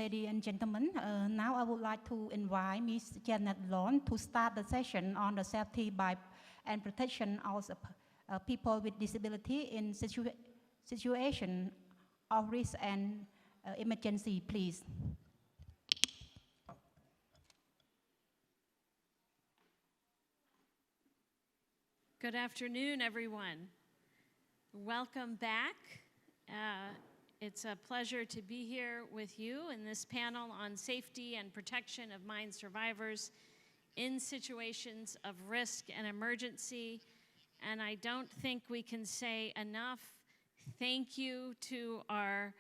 ladies and gentlemen. Now I would like to invite Ms. Janet Lord to start the session on the safety and protection of people with disability in situation of risk and emergency, please. Good afternoon, everyone. Welcome back. It's a pleasure to be here with you in this panel on safety and protection of mine survivors in situations of risk and emergency. And I don't think we can say enough thank you to our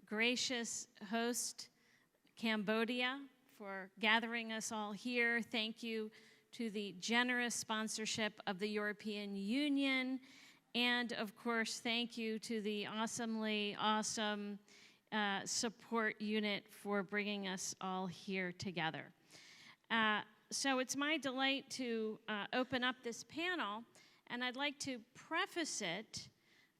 gracious host, Cambodia, for gathering us all here. Thank you to the generous sponsorship of the European Union. And of course, thank you to the awesomely awesome support unit for bringing us all here together. So it's my delight to open up this panel, and I'd like to preface it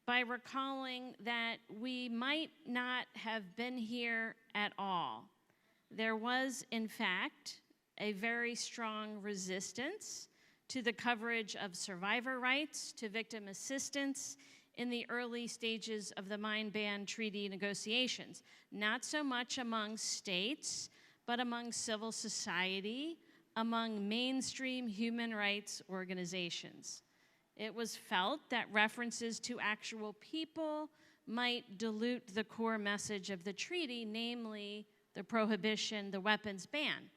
by recalling that we might not have been here at all. There was, in fact, a very strong resistance to the coverage of survivor rights, to victim assistance in the early stages of the mine ban treaty negotiations. Not so much among states, but among civil society, among mainstream human rights organizations. It was felt that references to actual people might dilute the core message of the treaty, namely the prohibition, the weapons ban.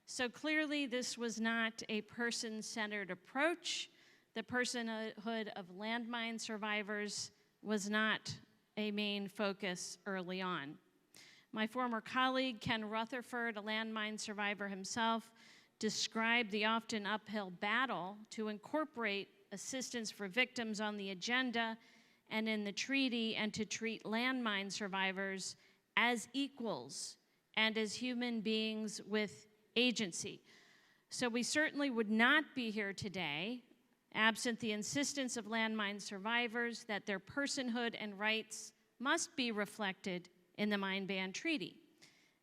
So clearly this was not a person-centered approach. The personhood of landmine survivors was not a main focus early on. My former colleague, Ken Rutherford, a landmine survivor himself, described the often uphill battle to incorporate assistance for victims on the agenda and in the treaty, and to treat landmine survivors as equals and as human beings with agency. So we certainly would not be here today absent the insistence of landmine survivors that their personhood and rights must be reflected in the mine ban treaty.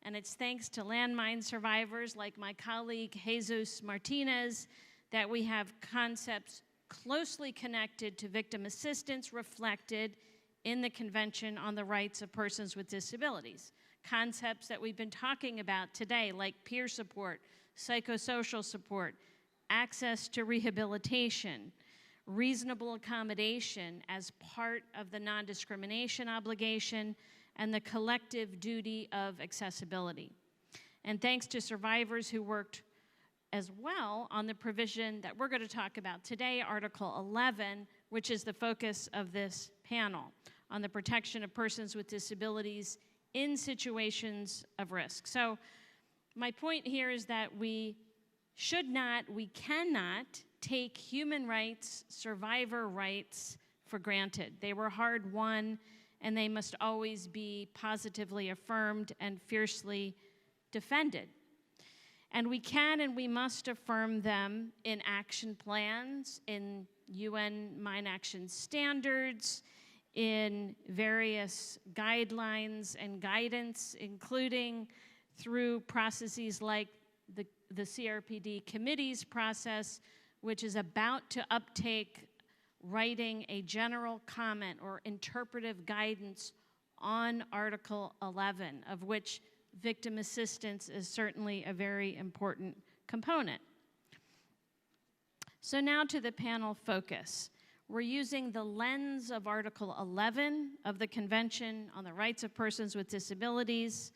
And it's thanks to landmine survivors like my colleague Jesus Martinez that we have concepts closely connected to victim assistance reflected in the Convention on the Rights of Persons with Disabilities. Concepts that we've been talking about today, like peer support, psychosocial support, access to rehabilitation, reasonable accommodation as part of the non-discrimination obligation, and the collective duty of accessibility. And thanks to survivors who worked as well on the provision that we're going to talk about today, Article 11, which is the focus of this panel, on the protection of persons with disabilities in situations of risk. So my point here is that we cannot take human rights, survivor rights for granted. They were hard won, and they must always be positively affirmed and fiercely defended. And we can and we must affirm them in action plans, in UN mine action standards, in various guidelines and guidance, including through processes like the CRPD committee's process, which is about to uptake writing a general comment or interpretive guidance on Article 11, of which victim assistance is certainly a very important component. So now to the panel focus. We're using the lens of Article 11 of the Convention on the Rights of Persons with Disabilities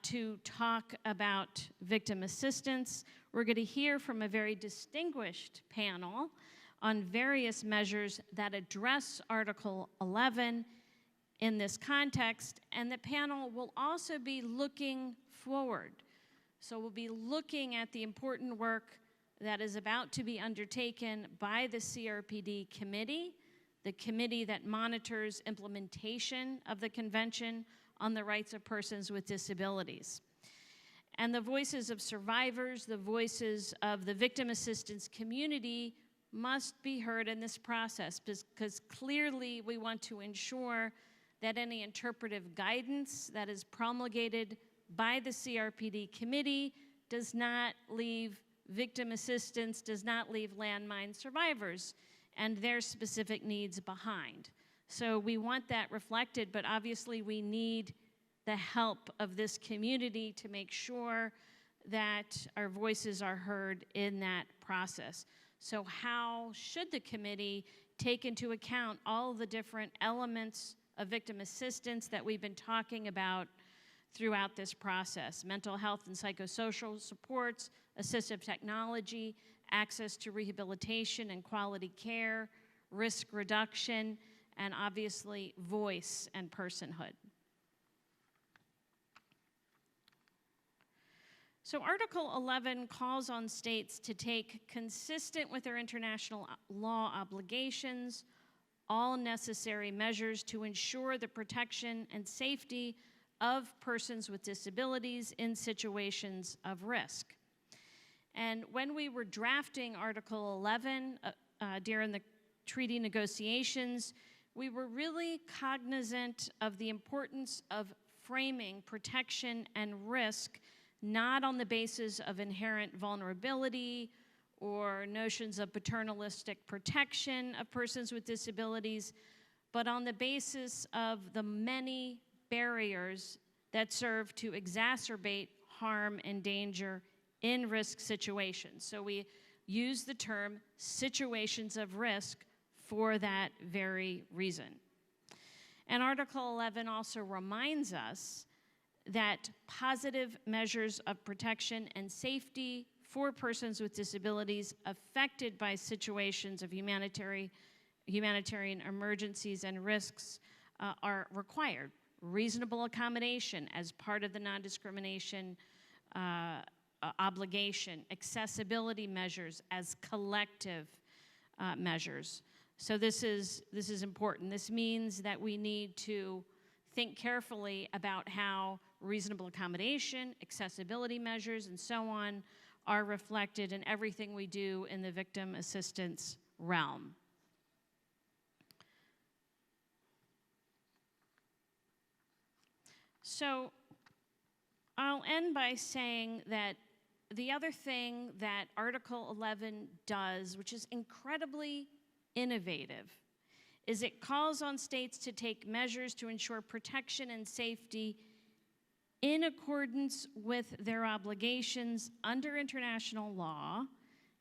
to talk about victim assistance. We're going to hear from a very distinguished panel on various measures that address Article 11 in this context, and the panel will also be looking forward. So we'll be looking at the important work that is about to be undertaken by the CRPD committee, the committee that monitors implementation of the Convention on the Rights of Persons with Disabilities. And the voices of survivors, the voices of the victim assistance community must be heard in this process, because clearly we want to ensure that any interpretive guidance that is promulgated by the CRPD committee does not leave victim assistance, does not leave landmine survivors and their specific needs behind. So we want that reflected, but obviously we need the help of this community to make sure that our voices are heard in that process. So how should the committee take into account all the different elements of victim assistance that we've been talking about throughout this process? Mental health and psychosocial supports, assistive technology, access to rehabilitation and quality care, risk reduction, and obviously voice and personhood. So Article 11 calls on states to take, consistent with their international law obligations, all necessary measures to ensure the protection and safety of persons with disabilities in situations of risk. And when we were drafting Article 11 during the treaty negotiations, we were really cognizant of the importance of framing protection and risk not on the basis of inherent vulnerability or notions of paternalistic protection of persons with disabilities, but on the basis of the many barriers that serve to exacerbate harm and danger in risk situations. So we use the term situations of risk for that very reason. And Article 11 also reminds us that positive measures of protection and safety for persons with disabilities affected by situations of humanitarian emergencies and risks are required. Reasonable accommodation as part of the non-discrimination obligation, accessibility measures as collective measures. So this is important. This means that we need to think carefully about how reasonable accommodation, accessibility measures, and so on are reflected in everything we do in the victim assistance realm. So I'll end by saying that the other thing that Article 11 does, which is incredibly innovative, is it calls on states to take measures to ensure protection and safety in accordance with their obligations under international law,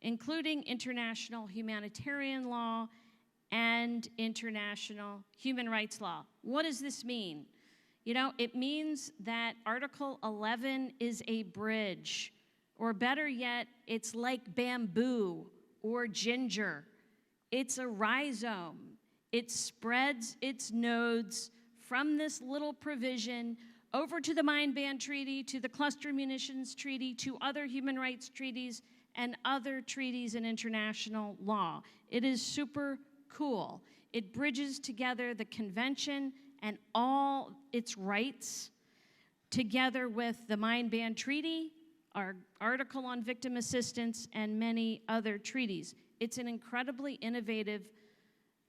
including international humanitarian law and international human rights law. What does this mean? You know, it means that Article 11 is a bridge, or better yet, it's like bamboo or ginger. It's a rhizome. It spreads its nodes from this little provision over to the Mine Ban Treaty, to the Cluster Munitions Treaty, to other human rights treaties, and other treaties in international law. It is super cool. It bridges together the convention and all its rights together with the Mine Ban Treaty, our article on victim assistance, and many other treaties. It's an incredibly innovative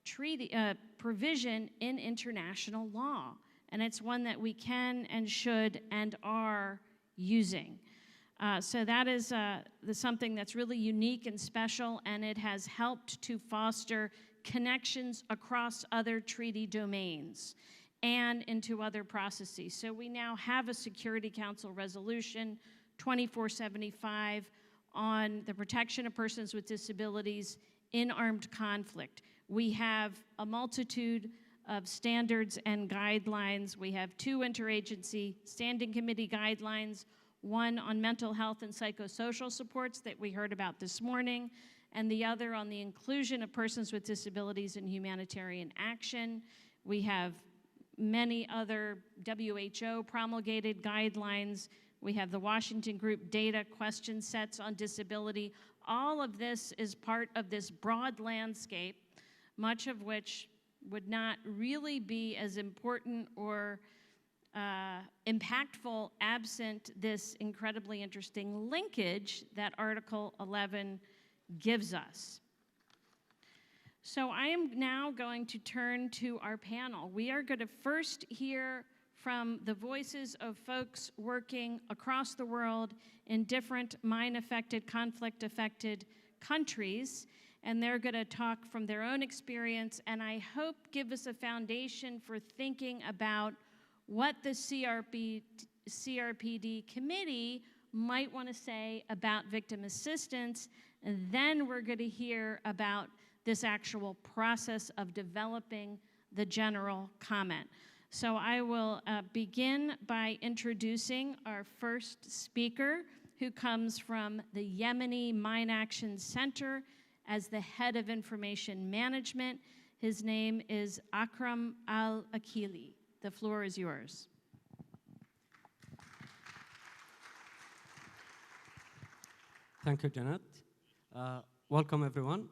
treaty provision in international law, and it's one that we can and should and are using. So that is something that's really unique and special, and it has helped to foster connections across other treaty domains and into other processes. So we now have a Security Council resolution 2475 on the protection of persons with disabilities in armed conflict. We have a multitude of standards and guidelines. We have 2 interagency standing committee guidelines, one on mental health and psychosocial supports that we heard about this morning, and the other on the inclusion of persons with disabilities in humanitarian action. We have many other WHO promulgated guidelines. We have the Washington Group data question sets on disability. All of this is part of this broad landscape, much of which would not really be as important or impactful absent this incredibly interesting linkage that Article 11 gives us. So I am now going to turn to our panel. We are going to first hear from the voices of folks working across the world in different mine-affected, conflict-affected countries, and they're going to talk from their own experience, and I hope give us a foundation for thinking about what the CRPD committee might want to say about victim assistance, and then we're going to hear about this actual process of developing the general comment. So I will begin by introducing our first speaker, who comes from the Yemeni Mine Action Center as the head of information management. His name is Akram Al-Aqili. The floor is yours. Thank you, Janet. Welcome, everyone.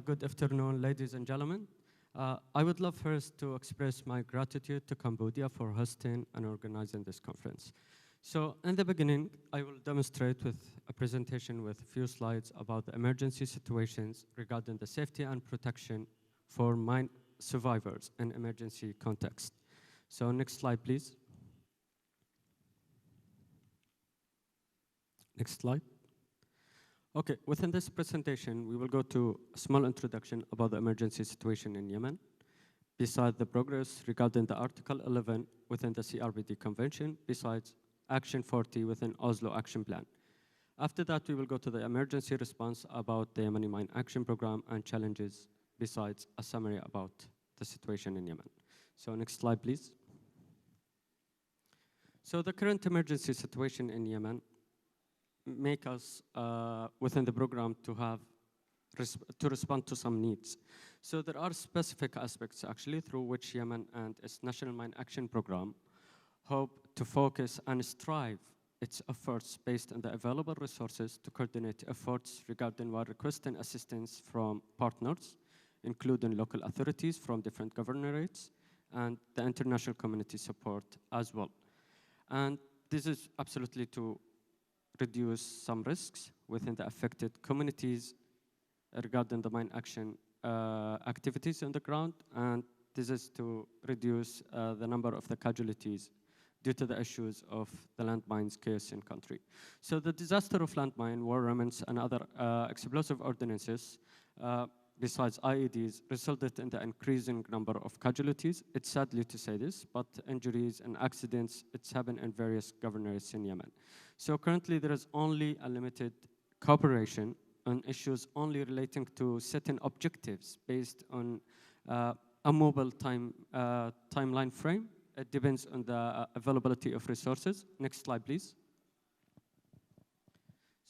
Good afternoon, ladies and gentlemen. I would love first to express my gratitude to Cambodia for hosting and organizing this conference. So in the beginning, I will demonstrate with a presentation with a few slides about the emergency situations regarding the safety and protection for mine survivors in emergency context. So next slide, please. Next slide. Okay, within this presentation, we will go to a small introduction about the emergency situation in Yemen, besides the progress regarding the Article 11 within the CRPD Convention, besides Action 40 within Oslo Action Plan. After that, we will go to the emergency response about the Yemeni Mine Action Program and challenges, besides a summary about the situation in Yemen. So next slide, please. So the current emergency situation in Yemen make us, within the program, to respond to some needs. So there are specific aspects, actually, through which Yemen and its National Mine Action Program hope to focus and strive its efforts based on the available resources to coordinate efforts regarding while requesting assistance from partners, including local authorities from different governorates, and the international community support as well. And this is absolutely to reduce some risks within the affected communities regarding the mine action activities on the ground, and this is to reduce the number of the casualties due to the issues of the landmines case in country. So the disaster of landmine, war remnants, and other explosive ordinances, besides IEDs, resulted in the increasing number of casualties. It's sadly to say this, but injuries and accidents, it's happened in various governorates in Yemen. So currently there is only a limited cooperation on issues only relating to certain objectives based on a mobile timeline frame. It depends on the availability of resources. Next slide, please.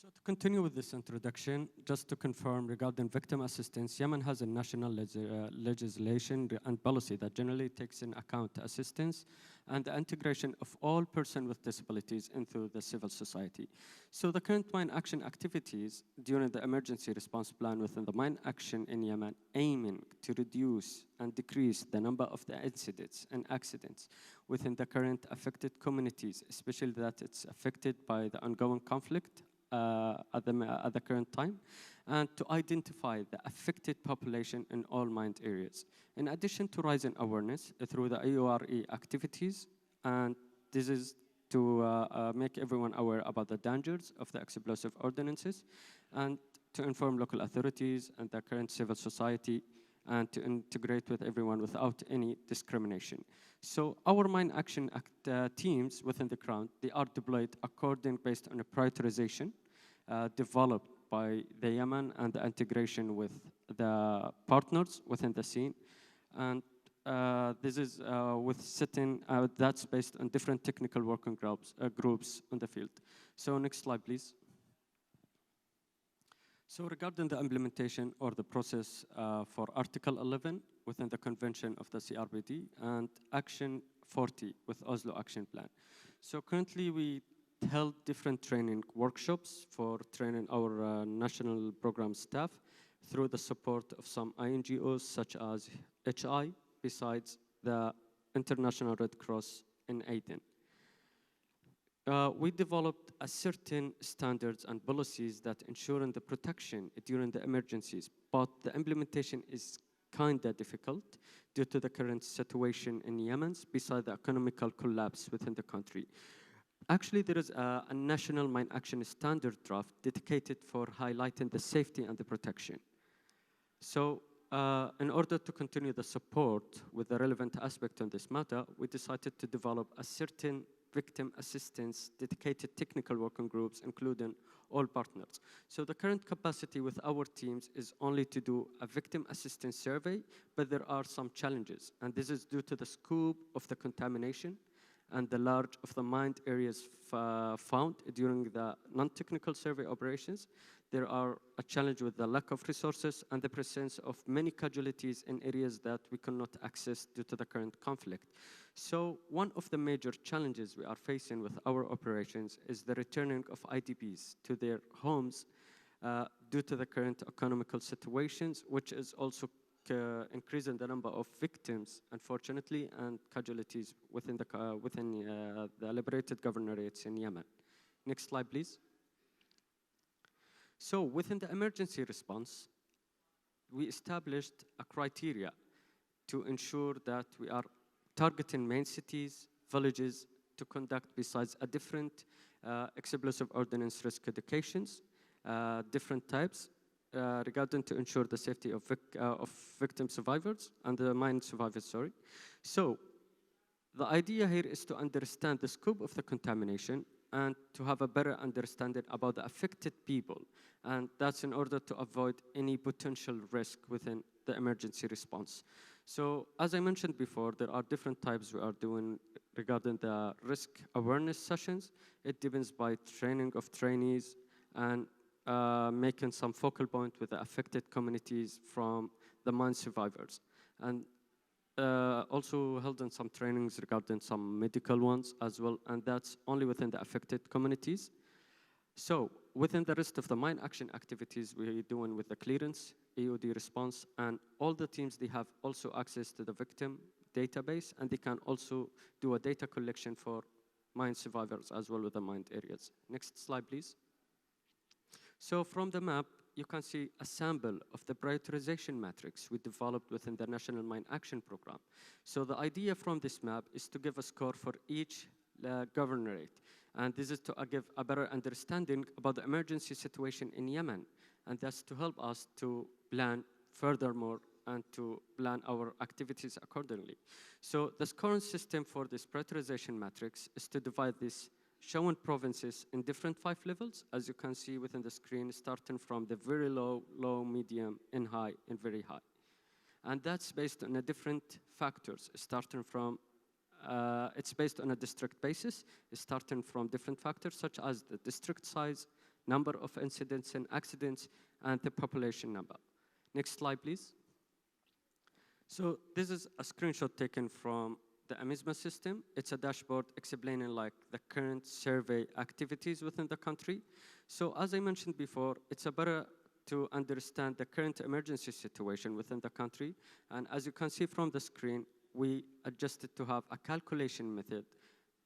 So to continue with this introduction, just to confirm regarding victim assistance, Yemen has a national legislation and policy that generally takes in account assistance and the integration of all persons with disabilities into the civil society. So the current mine action activities during the emergency response plan within the mine action in Yemen aiming to reduce and decrease the number of the incidents and accidents within the current affected communities, especially that it's affected by the ongoing conflict at the current time, and to identify the affected population in all mined areas. In addition to raising awareness through the AURE activities, and this is to make everyone aware about the dangers of the explosive ordinances, and to inform local authorities and the current civil society, and to integrate with everyone without any discrimination. So our mine action teams within the ground, they are deployed based on a prioritization developed by the Yemen and the integration with the partners within the scene. And this is with setting that's based on different technical working groups in the field. So next slide, please. So regarding the implementation or the process for Article 11 within the Convention of the CRPD and Action 40 with Oslo Action Plan. So currently we held different training workshops for training our national program staff through the support of some INGOs such as HI, besides the International Red Cross in Aden. We developed a certain standards and policies that ensure the protection during the emergencies, but the implementation is kinda difficult due to the current situation in Yemen, besides the economical collapse within the country. Actually, there is a national mine action standard draft dedicated for highlighting the safety and the protection. So in order to continue the support with the relevant aspect on this matter, we decided to develop a certain victim assistance dedicated technical working groups, including all partners. So the current capacity with our teams is only to do a victim assistance survey, but there are some challenges, and this is due to the scope of the contamination and the large of the mined areas found during the non-technical survey operations. There are a challenge with the lack of resources and the presence of many casualties in areas that we cannot access due to the current conflict. So one of the major challenges we are facing with our operations is the returning of IDPs to their homes due to the current economical situations, which is also increasing the number of victims, unfortunately, and casualties within the liberated governorates in Yemen. Next slide, please. So within the emergency response, we established a criteria to ensure that we are targeting main cities, villages, to conduct besides a different explosive ordnance risk educations, different types, regarding to ensure the safety of victim survivors and the mine survivors, sorry. So the idea here is to understand the scope of the contamination and to have a better understanding about the affected people. And that's in order to avoid any potential risk within the emergency response. So as I mentioned before, there are different types we are doing regarding the risk awareness sessions. It depends by training of trainees and making some focal point with the affected communities from the mine survivors. And also held in some trainings regarding some medical ones as well, and that's only within the affected communities. So within the rest of the mine action activities we're doing with the clearance, EOD response, and all the teams, they have also access to the victim database, and they can also do a data collection for mine survivors as well with the mined areas. Next slide, please. So from the map, you can see a sample of the prioritization matrix we developed within the National Mine Action Program. So the idea from this map is to give a score for each governorate. And this is to give a better understanding about the emergency situation in Yemen. And that's to help us to plan furthermore and to plan our activities accordingly. So the scoring system for this prioritization matrix is to divide this showing provinces in different 5 levels, as you can see within the screen, starting from the very low, low, medium, and high, and very high. And that's based on a different factors, starting from, it's based on a district basis, starting from different factors such as the district size, number of incidents and accidents, and the population number. Next slide, please. So this is a screenshot taken from the AMISMA system. It's a dashboard explaining like the current survey activities within the country. So as I mentioned before, it's a better to understand the current emergency situation within the country. And as you can see from the screen, we adjusted to have a calculation method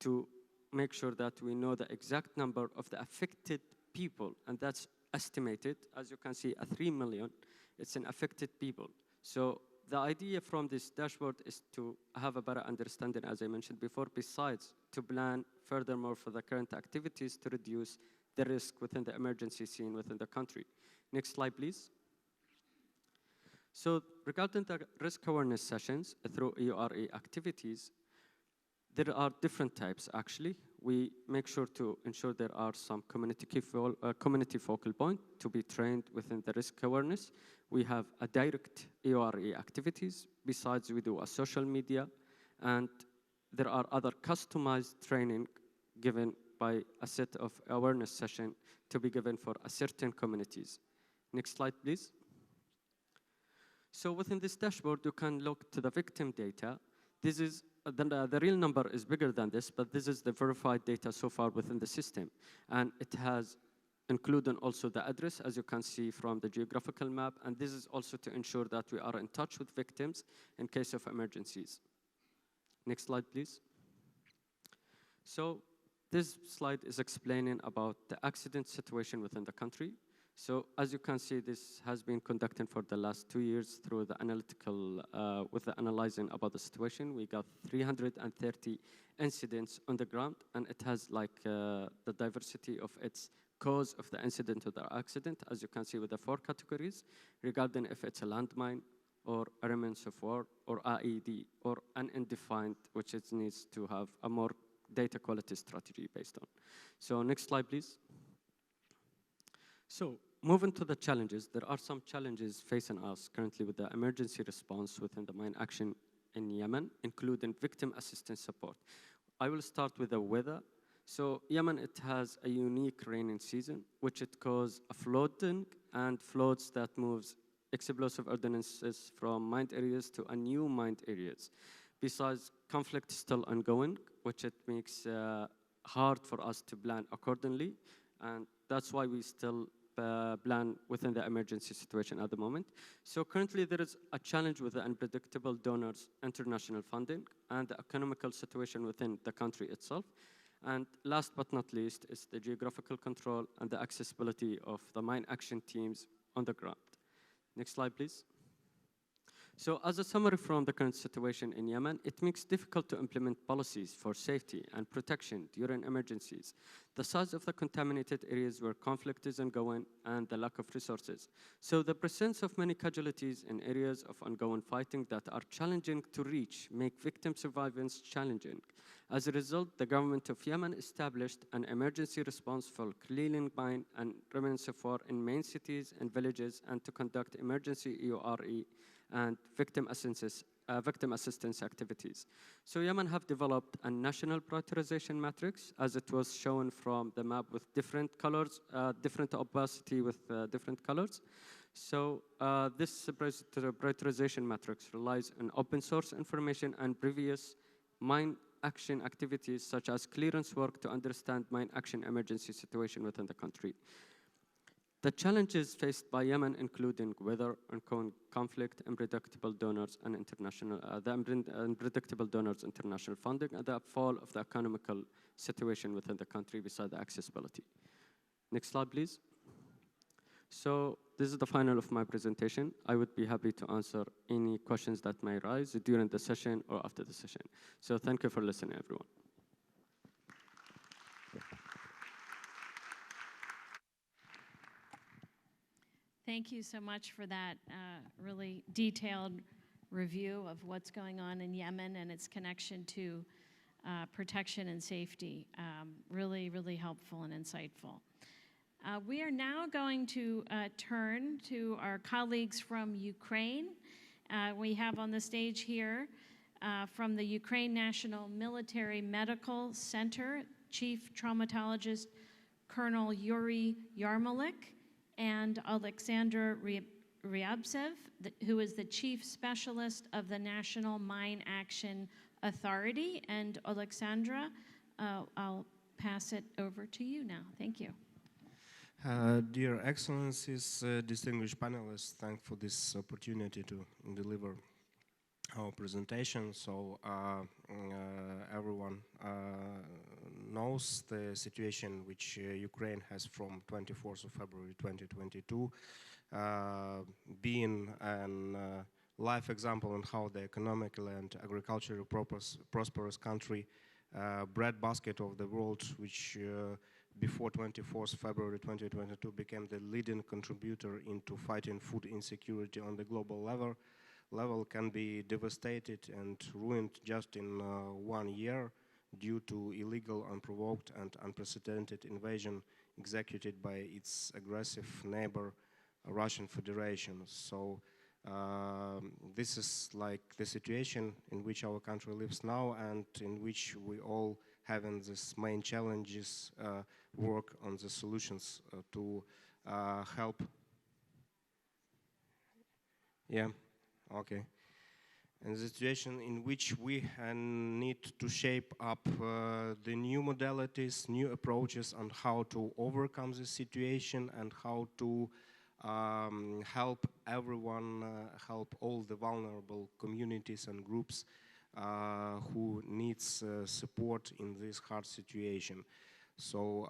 to make sure that we know the exact number of the affected people, and that's estimated, as you can see, 3 million. It's an affected people. So the idea from this dashboard is to have a better understanding, as I mentioned before, besides to plan furthermore for the current activities to reduce the risk within the emergency scene within the country. Next slide, please. So regarding the risk awareness sessions through EURE activities, there are different types, actually. We make sure to ensure there are some community focal point to be trained within the risk awareness. We have a direct EURE activities. Besides, we do a social media, and there are other customized training given by a set of awareness session to be given for a certain communities. Next slide, please. So within this dashboard, you can look to the victim data. This is the real number is bigger than this, but this is the verified data so far within the system. And it has including also the address, as you can see from the geographical map. And this is also to ensure that we are in touch with victims in case of emergencies. Next slide, please. So this slide is explaining about the accident situation within the country. So as you can see, this has been conducted for the last 2 years through the analytical, with the analyzing about the situation. We got 330 incidents on the ground, and it has like the diversity of its cause of the incident or the accident, as you can see with the 4 categories, regarding if it's a landmine, or a remains of war, or IED, or an undefined, which it needs to have a more data quality strategy based on. So next slide, please. So moving to the challenges, there are some challenges facing us currently with the emergency response within the mine action in Yemen, including victim assistance support. I will start with the weather. So Yemen, it has a unique rainy season, which it causes a flooding and floods that moves explosive ordinances from mined areas to a new mined areas. Besides, conflict is still ongoing, which it makes hard for us to plan accordingly, and that's why we still plan within the emergency situation at the moment. So currently there is a challenge with the unpredictable donors, international funding, and the economical situation within the country itself. And last but not least is the geographical control and the accessibility of the mine action teams on the ground. Next slide, please. So as a summary from the current situation in Yemen, it makes it difficult to implement policies for safety and protection during emergencies, the size of the contaminated areas where conflict is ongoing, and the lack of resources. So the presence of many casualties in areas of ongoing fighting that are challenging to reach make victim survivance challenging. As a result, the government of Yemen established an emergency response for clearing mine and remnants of war in main cities and villages, and to conduct emergency EORE and victim assistance activities. So Yemen have developed a national prioritization matrix, as it was shown from the map with different colors, different opacity with different colors. So this prioritization matrix relies on open source information and previous mine action activities, such as clearance work to understand mine action emergency situation within the country. The challenges faced by Yemen, including weather, ongoing conflict, unpredictable donors, and unpredictable donors, international funding, and the fall of the economical situation within the country, beside the accessibility. Next slide, please. So this is the final of my presentation. I would be happy to answer any questions that may arise during the session or after the session. So thank you for listening, everyone. Thank you so much for that really detailed review of what's going on in Yemen and its connection to protection and safety. Really, really helpful and insightful. We are now going to turn to our colleagues from Ukraine. We have on the stage here from the Ukraine National Military Medical Center, Chief Traumatologist Colonel Yurii Yarmoliuk, and Oleksandr Riabtsev, who is the Chief Specialist of the National Mine Action Authority. And Oleksandra, I'll pass it over to you now. Thank you. Dear Excellencies, distinguished panelists, thanks for this opportunity to deliver our presentation. So everyone knows the situation which Ukraine has from 24th of February 2022, being a live example on how the economically and agriculturally prosperous country, breadbasket of the world, which before 24th February 2022 became the leading contributor into fighting food insecurity on the global level, can be devastated and ruined just in 1 year due to illegal, unprovoked, and unprecedented invasion executed by its aggressive neighbor, Russian Federation. So this is like the situation in which our country lives now, and in which we all having these main challenges, work on the solutions to help. Yeah, okay. And the situation in which we need to shape up the new modalities, new approaches on how to overcome the situation, and how to help everyone, help all the vulnerable communities and groups who needs support in this hard situation. So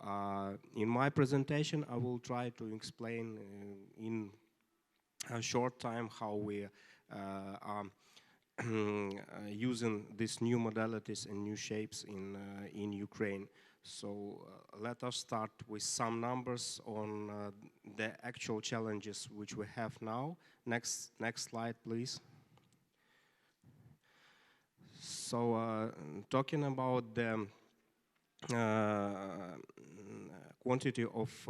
in my presentation, I will try to explain in a short time how we are using these new modalities and new shapes in Ukraine. So let us start with some numbers on the actual challenges which we have now. Next slide, please. So talking about the quantity of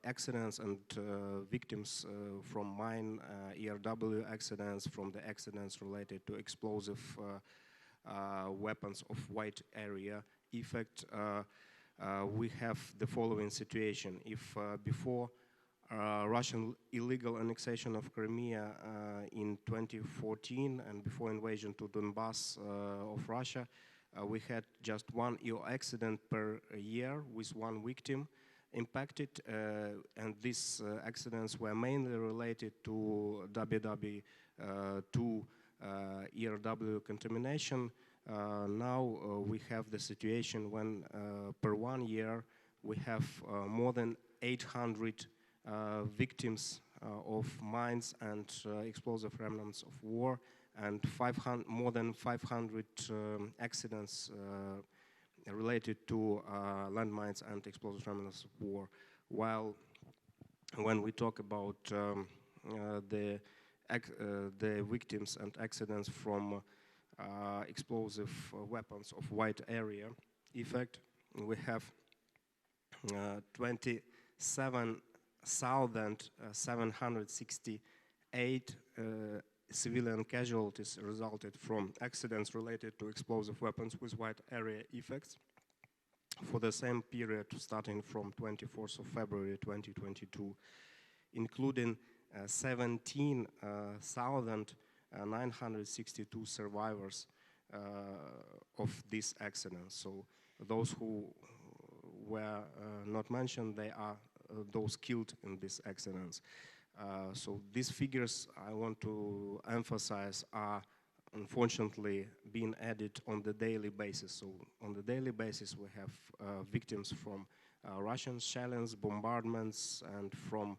accidents and victims from mine, ERW accidents, from the accidents related to explosive weapons of wide area effect, we have the following situation. If before Russian illegal annexation of Crimea in 2014 and before invasion to Donbass of Russia, we had just one EO accident per year with one victim impacted, and these accidents were mainly related to WW2 ERW contamination. Now we have the situation when per 1 year we have more than 800 victims of mines and explosive remnants of war, and more than 500 accidents related to landmines and explosive remnants of war. While when we talk about the victims and accidents from explosive weapons of wide area effect, we have 27,768 civilian casualties resulted from accidents related to explosive weapons with wide area effects for the same period starting from 24th of February 2022, including 17,962 survivors of these accidents. So those who were not mentioned, they are those killed in these accidents. So these figures I want to emphasize are unfortunately being added on the daily basis. So on the daily basis we have victims from Russian shellings, bombardments, and from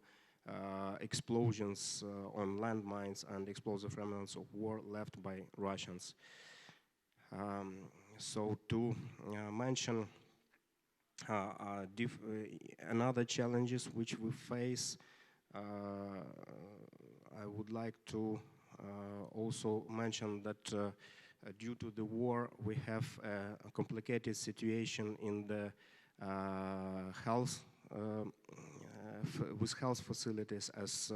explosions on landmines and explosive remnants of war left by Russians. So to mention another challenges which we face, I would like to also mention that due to the war we have a complicated situation in the health with health facilities, as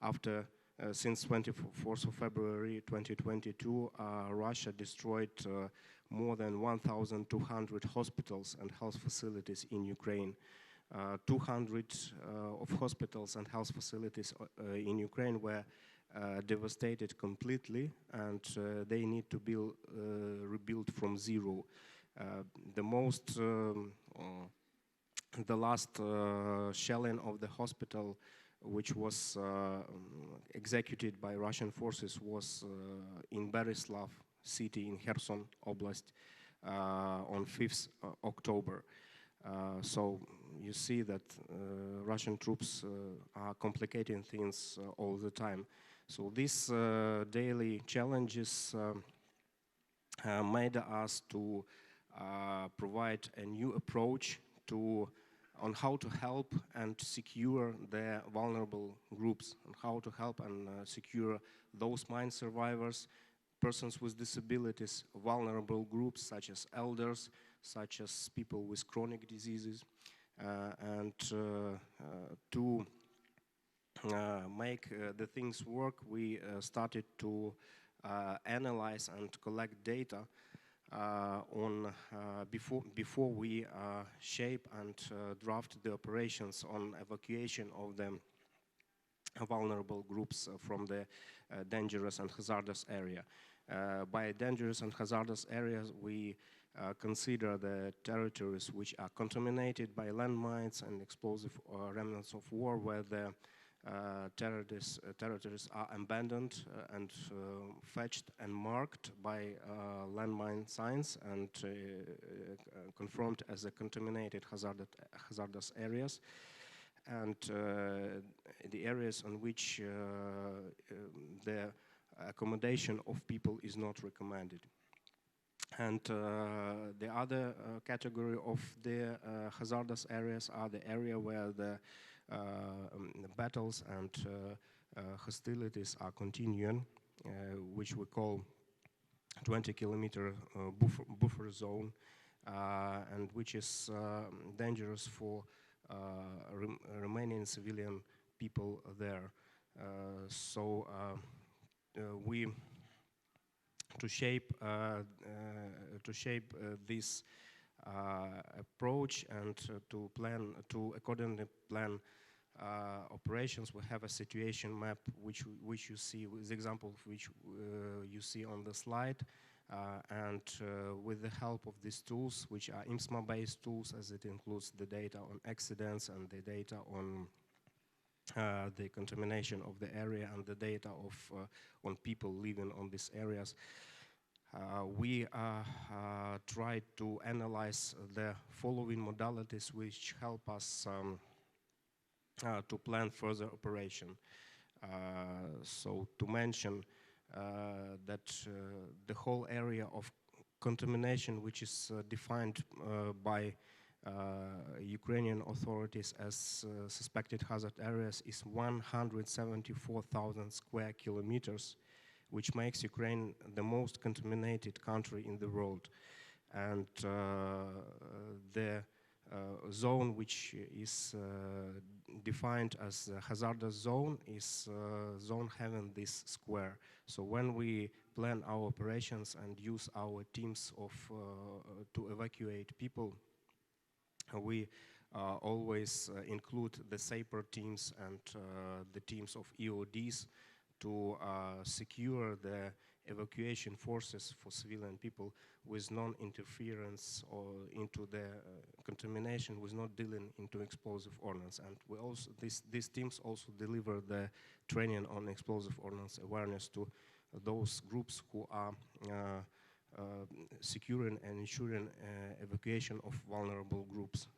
after since 24th of February 2022 Russia destroyed more than 1,200 hospitals and health facilities in Ukraine. 200 of hospitals and health facilities in Ukraine were devastated completely, and they need to be rebuilt from zero. The last shelling of the hospital, which was executed by Russian forces, was in Berislav city in Kherson Oblast on 5th October. So you see that Russian troops are complicating things all the time. So these daily challenges made us to provide a new approach on how to help and secure the vulnerable groups, and how to help and secure those mine survivors, persons with disabilities, vulnerable groups such as elders, such as people with chronic diseases, and to make the things work, we started to analyze and collect data on before we shape and draft the operations on evacuation of the vulnerable groups from the dangerous and hazardous area. By dangerous and hazardous areas, we consider the territories which are contaminated by landmines and explosive remnants of war, where the territories are abandoned and fetched and marked by landmine signs and confirmed as a contaminated hazardous areas, and the areas on which the accommodation of people is not recommended. And the other category of the hazardous areas are the area where the battles and hostilities are continuing, which we call 20-kilometer buffer zone, and which is dangerous for remaining civilian people there. So we to shape this approach and to accordingly plan operations. We have a situation map which you see, with the example of which you see on the slide, and with the help of these tools, which are IMSMA-based tools, as it includes the data on accidents and the data on the contamination of the area and the data of on people living on these areas. We try to analyze the following modalities which help us to plan further operation. So to mention that the whole area of contamination, which is defined by Ukrainian authorities as suspected hazard areas, is 174,000 square kilometers, which makes Ukraine the most contaminated country in the world. And the zone which is defined as a hazardous zone is zone having this square. So when we plan our operations and use our teams of to evacuate people, we always include the SAPER teams and the teams of EODs to secure the evacuation forces for civilian people with non-interference or into the contamination, with not dealing into explosive ordnance. And we also these teams also deliver the training on explosive ordnance awareness to those groups who are securing and ensuring evacuation of vulnerable groups.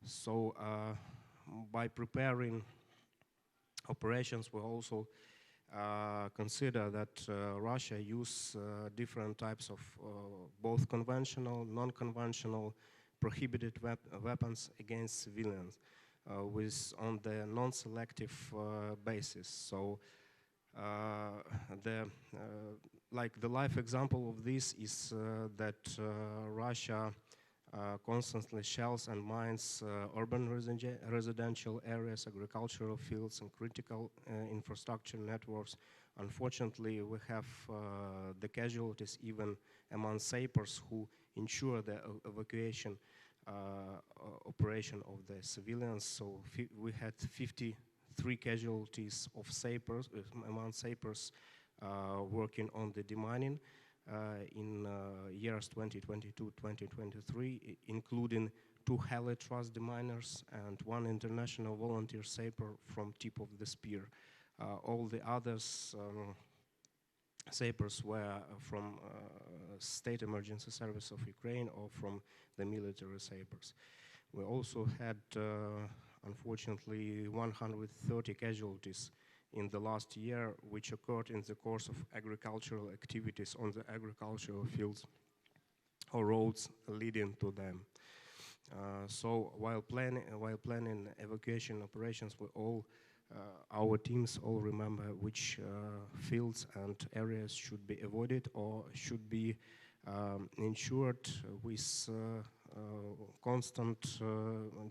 So by preparing operations, we also consider that Russia use different types of both conventional, non-conventional, prohibited weapons against civilians on the non-selective basis. So like the life example of this is that Russia constantly shells and mines urban residential areas, agricultural fields, and critical infrastructure networks. Unfortunately, we have the casualties even among SAPERs who ensure the evacuation operation of the civilians. So we had 53 casualties of SAPERs, among SAPERs working on the demining in years 2022-2023, including 2 HILO-Trust deminers and 1 international volunteer SAPER from Tip of the Spear. All the others SAPERs were from State Emergency Service of Ukraine or from the military SAPERs. We also had, unfortunately, 130 casualties in the last year, which occurred in the course of agricultural activities on the agricultural fields or roads leading to them. So while planning evacuation operations, our teams all remember which fields and areas should be avoided or should be ensured with constant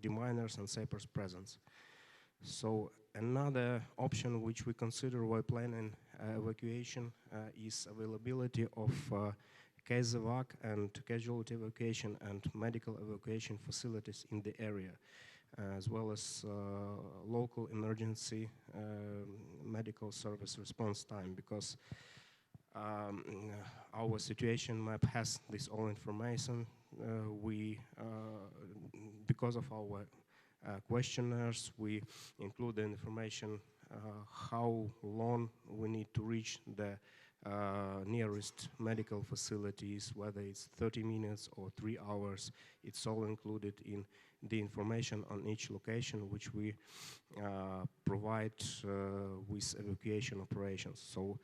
deminers and SAPERs presence. So another option which we consider while planning evacuation is availability of CASEVAC and casualty evacuation and medical evacuation facilities in the area, as well as local emergency medical service response time, because our situation map has this all information. Because of our questionnaires. We include the information how long we need to reach the nearest medical facilities, whether it's 30 minutes or 3 hours. It's all included in the information on each location, which we provide with evacuation operations. So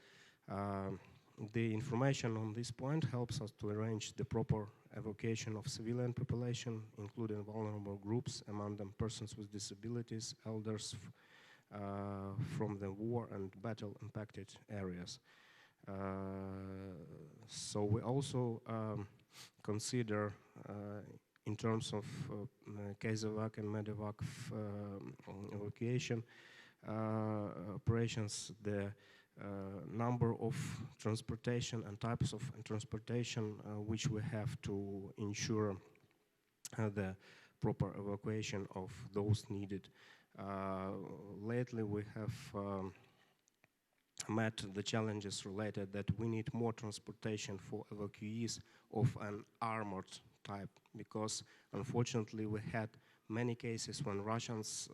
the information on this point helps us to arrange the proper evacuation of civilian population, including vulnerable groups, among them persons with disabilities, elders from the war and battle impacted areas. So we also consider in terms of CASEVAC and MEDEVAC evacuation operations, the number of transportation and types of transportation which we have to ensure the proper evacuation of those needed. Lately we have met the challenges related that we need more transportation for evacuees of an armored type, because unfortunately we had many cases when Russians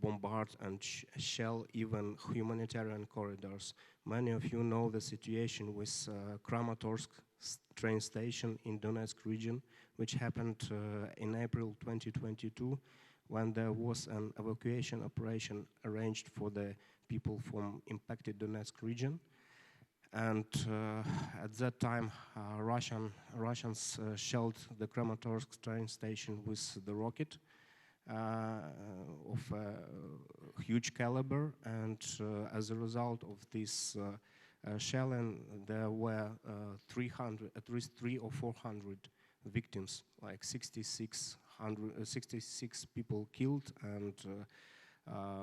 bombard and shell even humanitarian corridors. Many of you know the situation with Kramatorsk train station in Donetsk region, which happened in April 2022, when there was an evacuation operation arranged for the people from impacted Donetsk region. And at that time, Russians shelled the Kramatorsk train station with the rocket of huge caliber, and as a result of this shelling, there were at least 300 or 400 victims, like 66 people killed and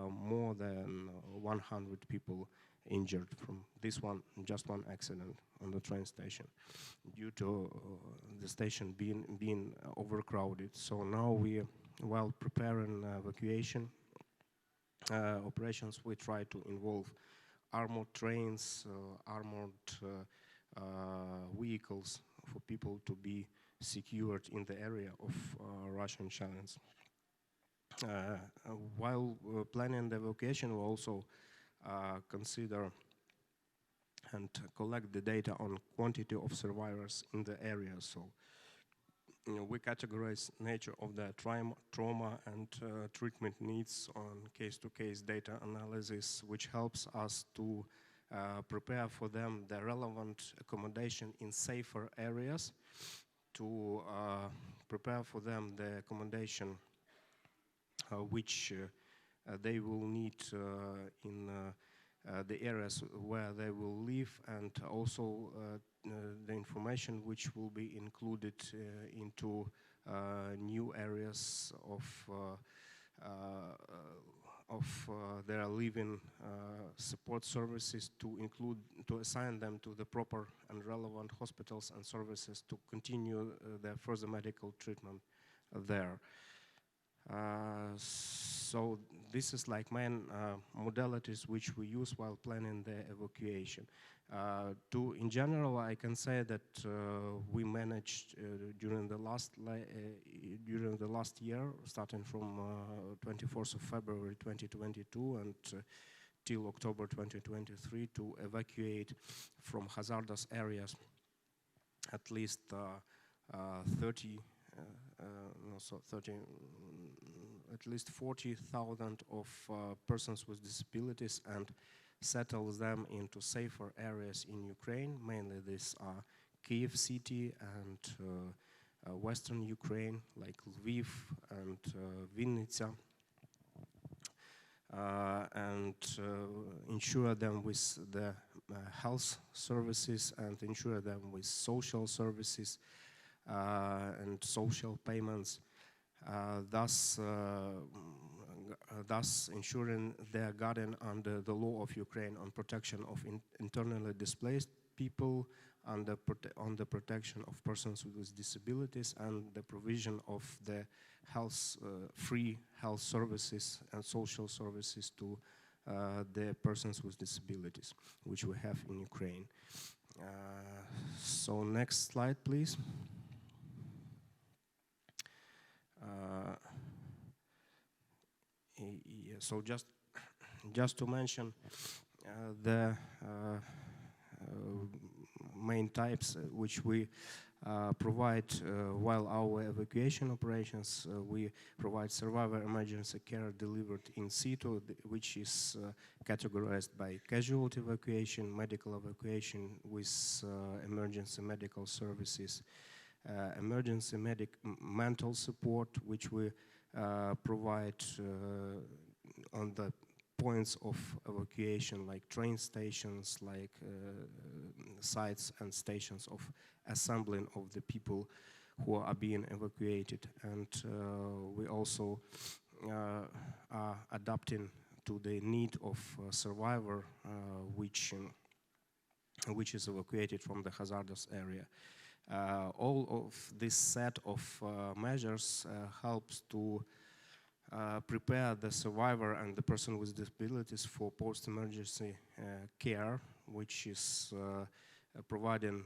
more than 100 people injured from this one, just one accident on the train station, due to the station being overcrowded. So now we, while preparing evacuation operations, we try to involve armored trains, armored vehicles for people to be secured in the area of Russian shells. While planning the evacuation, we also consider and collect the data on quantity of survivors in the area. So we categorize nature of the trauma and treatment needs on case-to-case data analysis, which helps us to prepare for them the relevant accommodation in safer areas, to prepare for them the accommodation which they will need in the areas where they will live, and also the information which will be included into new areas of their living support services, to assign them to the proper and relevant hospitals and services to continue their further medical treatment there. So this is like main modalities which we use while planning the evacuation. In general, I can say that we managed during the last year, starting from 24th of February 2022 and till October 2023, to evacuate from hazardous areas at least 40,000 of persons with disabilities, and settle them into safer areas in Ukraine. Mainly these are Kyiv city and western Ukraine, like Lviv and Vinnytsia, and ensure them with the health services, and ensure them with social services and social payments, thus ensuring their guardian under the law of Ukraine on protection of internally displaced people, on the protection of persons with disabilities, and the provision of the free health services and social services to the persons with disabilities, which we have in Ukraine. So next slide, please. so just to mention the main types which we provide while our evacuation operations. We provide survivor emergency care delivered in situ, which is categorized by casualty evacuation, medical evacuation with emergency medical services, emergency mental support, which we provide on the points of evacuation, like train stations, like sites and stations of assembling of the people who are being evacuated. And we also are adapting to the need of a survivor which is evacuated from the hazardous area. All of this set of measures helps to prepare the survivor and the person with disabilities for post-emergency care, which is providing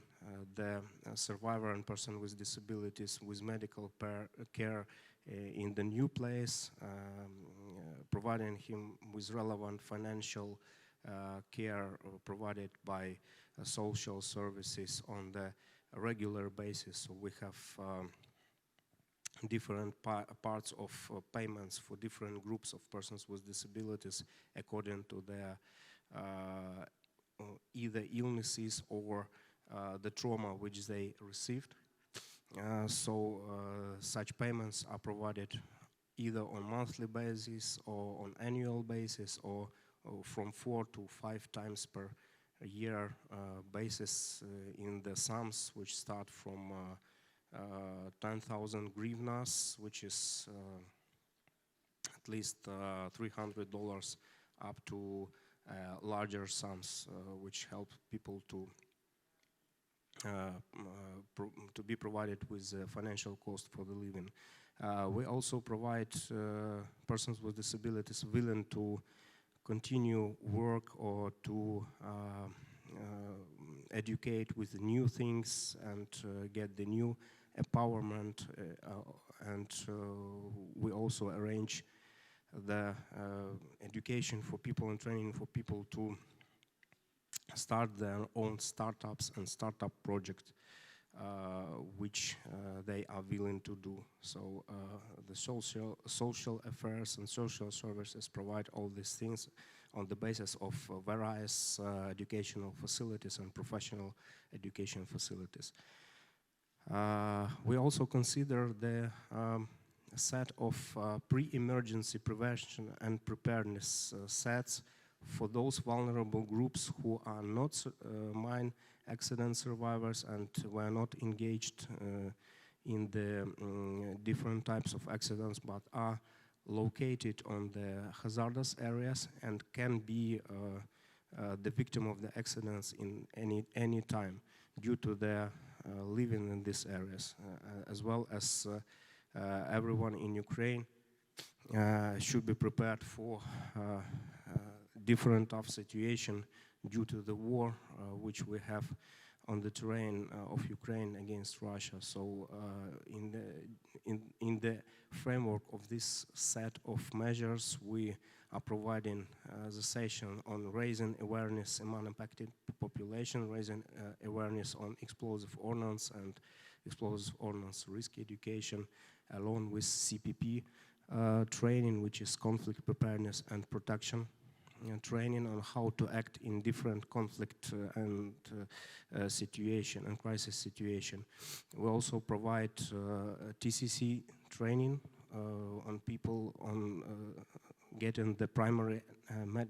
the survivor and person with disabilities with medical care in the new place, providing him with relevant financial care provided by social services on the regular basis. So we have different parts of payments for different groups of persons with disabilities according to their either illnesses or the trauma which they received. Such payments are provided either on monthly basis or on annual basis, or from 4 to 5 times per year basis in the sums which start from 10,000 grivnas, which is at least $300, up to larger sums, which help people to be provided with financial cost for the living. We also provide persons with disabilities willing to continue work or to educate with new things and get the new empowerment, and we also arrange the education for people and training for people to start their own startups and startup projects which they are willing to do. So the social affairs and social services provide all these things on the basis of various educational facilities and professional education facilities. We also consider the set of pre-emergency prevention and preparedness sets for those vulnerable groups who are not mine accident survivors and were not engaged in the different types of accidents, but are located on the hazardous areas and can be the victim of the accidents in any time due to their living in these areas, as well as everyone in Ukraine should be prepared for different tough situation due to the war which we have on the terrain of Ukraine against Russia. So in the framework of this set of measures, we are providing the session on raising awareness among impacted population, raising awareness on explosive ordnance and explosive ordnance risk education, along with CPP training, which is conflict preparedness and protection, training on how to act in different conflict and situation and crisis situation. We also provide TCC training on people on getting the primary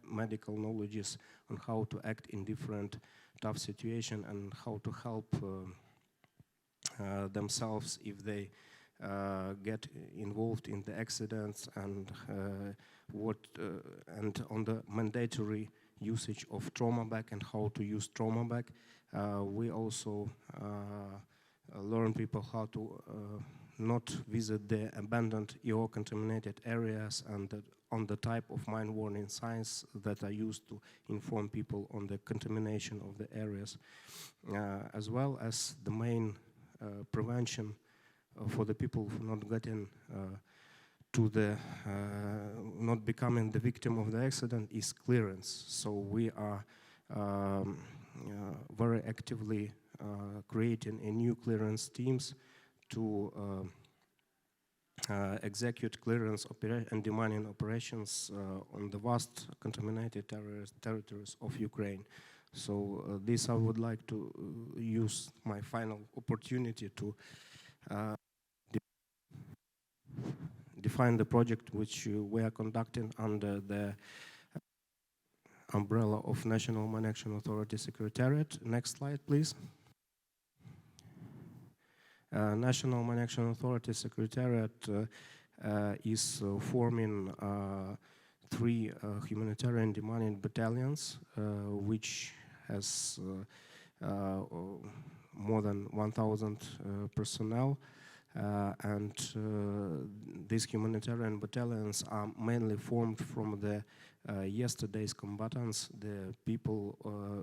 medical knowledges on how to act in different tough situation and how to help themselves if they get involved in the accidents, and and on the mandatory usage of trauma bag and how to use trauma bag. We also learn people how to not visit the abandoned or contaminated areas, and on the type of mine warning signs that are used to inform people on the contamination of the areas, as well as the main prevention for the people not getting to the not becoming the victim of the accident is clearance. So we are very actively creating a new clearance teams to execute clearance and demining operations on the vast contaminated territories of Ukraine. So this I would like to use my final opportunity to define the project which we are conducting under the umbrella of National Mine Action Authority Secretariat. Next slide, please. National Mine Action Authority Secretariat is forming 3 humanitarian demining battalions, which has more than 1,000 personnel. And these humanitarian battalions are mainly formed from the yesterday's combatants, the people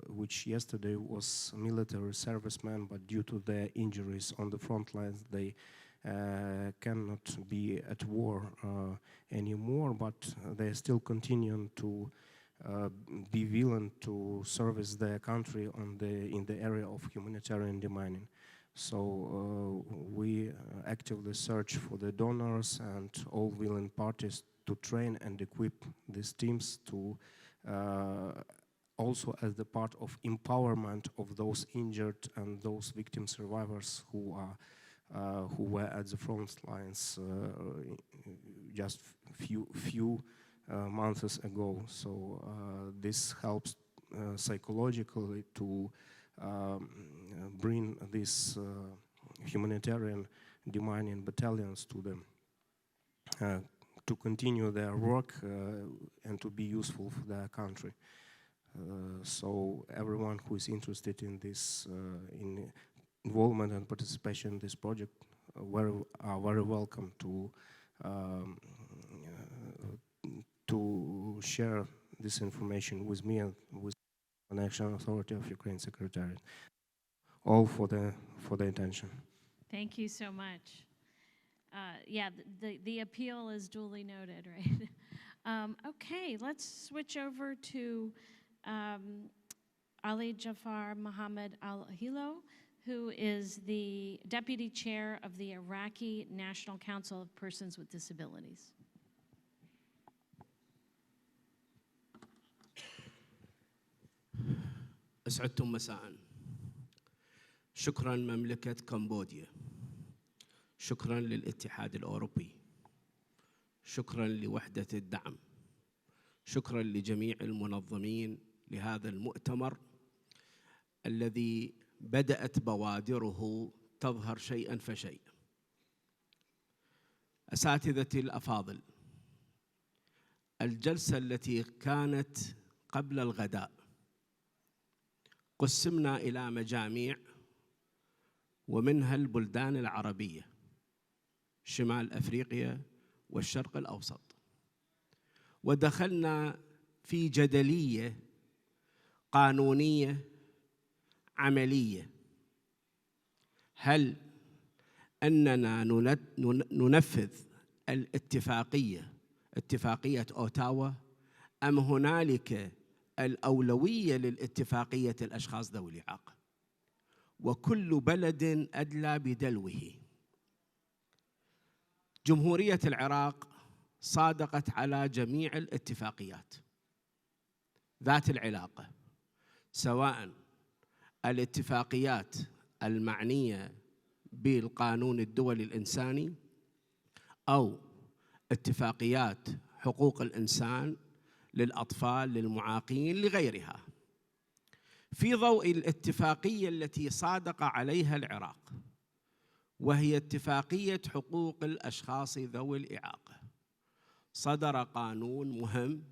which yesterday was military servicemen, but due to their injuries on the front lines, they cannot be at war anymore, but they still continue to be willing to service their country in the area of humanitarian demining. So we actively search for the donors and all willing parties to train and equip these teams to also as the part of empowerment of those injured and those victim survivors who were at the front lines just few months ago. So this helps psychologically to bring these humanitarian demining battalions to them to continue their work and to be useful for their country. So everyone who is interested in this in involvement and participation in this project are very welcome to share this information with me and with the National Authority of Ukraine Secretariat. All for the attention. Thank you so much. Yeah, the appeal is duly noted, right? Okay, let's switch over to Ali Jaafar Mohammed Al-HILO, who is the Deputy Chair of the Iraqi National Council of Persons with Disabilities. أسعدتم مساء. شكرا مملكة كمبوديا. شكرا للاتحاد الأوروبي. شكرا لوحدة الدعم. شكرا لجميع المنظمين لهذا المؤتمر الذي بدأت بوادره تظهر شيئا فشيئا. أساتذتي الأفاضل، الجلسة التي كانت قبل الغداء قسمنا إلى مجاميع ومنها البلدان العربية، شمال أفريقيا والشرق الأوسط، ودخلنا في جدلية قانونية عملية. هل أننا ننفذ اتفاقية أوتاوا أم هنالك الأولوية للاتفاقية الأشخاص ذوي الإعاقة؟ وكل بلد أدلى بدلوه. جمهورية العراق صادقت على جميع الاتفاقيات ذات العلاقة، سواء الاتفاقيات المعنية بالقانون الدولي الإنساني أو اتفاقيات حقوق الإنسان للأطفال، للمعاقين، لغيرها. في ضوء الاتفاقية التي صادق عليها العراق، وهي اتفاقية حقوق الأشخاص ذوي الإعاقة، صدر قانون مهم،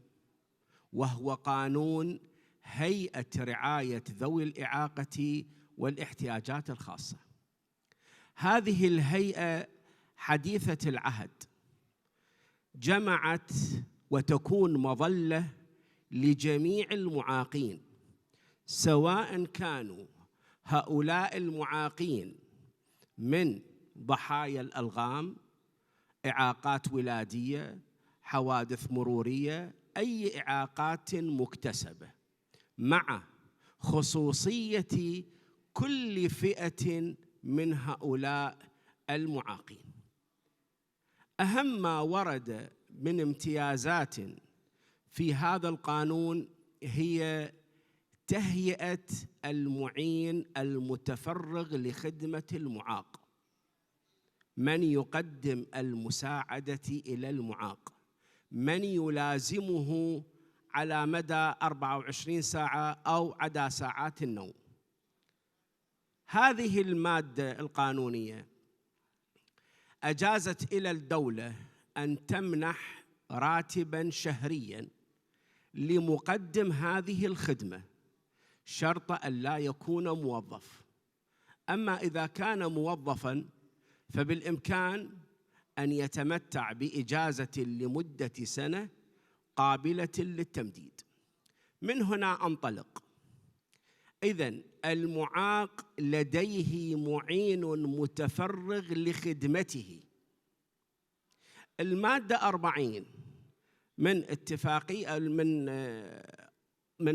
وهو قانون هيئة رعاية ذوي الإعاقة والاحتياجات الخاصة. هذه الهيئة حديثة العهد، جمعت وتكون مظلة لجميع المعاقين، سواء كانوا هؤلاء المعاقين من ضحايا الألغام، إعاقات ولادية، حوادث مرورية، أي إعاقات مكتسبة، مع خصوصية كل فئة من هؤلاء المعاقين. أهم ما ورد من امتيازات في هذا القانون هي تهيئة المعين المتفرغ لخدمة المعاق، من يقدم المساعدة إلى المعاق، من يلازمه على مدى 24 ساعة أو عدا ساعات النوم. هذه المادة القانونية أجازت إلى الدولة أن تمنح راتباً شهرياً لمقدم هذه الخدمة، شرط أن لا يكون موظف. أما إذا كان موظفاً فبالإمكان أن يتمتع بإجازة لمدة سنة قابلة للتمديد. من هنا أنطلق. إذن المعاق لديه معين متفرغ لخدمته. المادة 40 من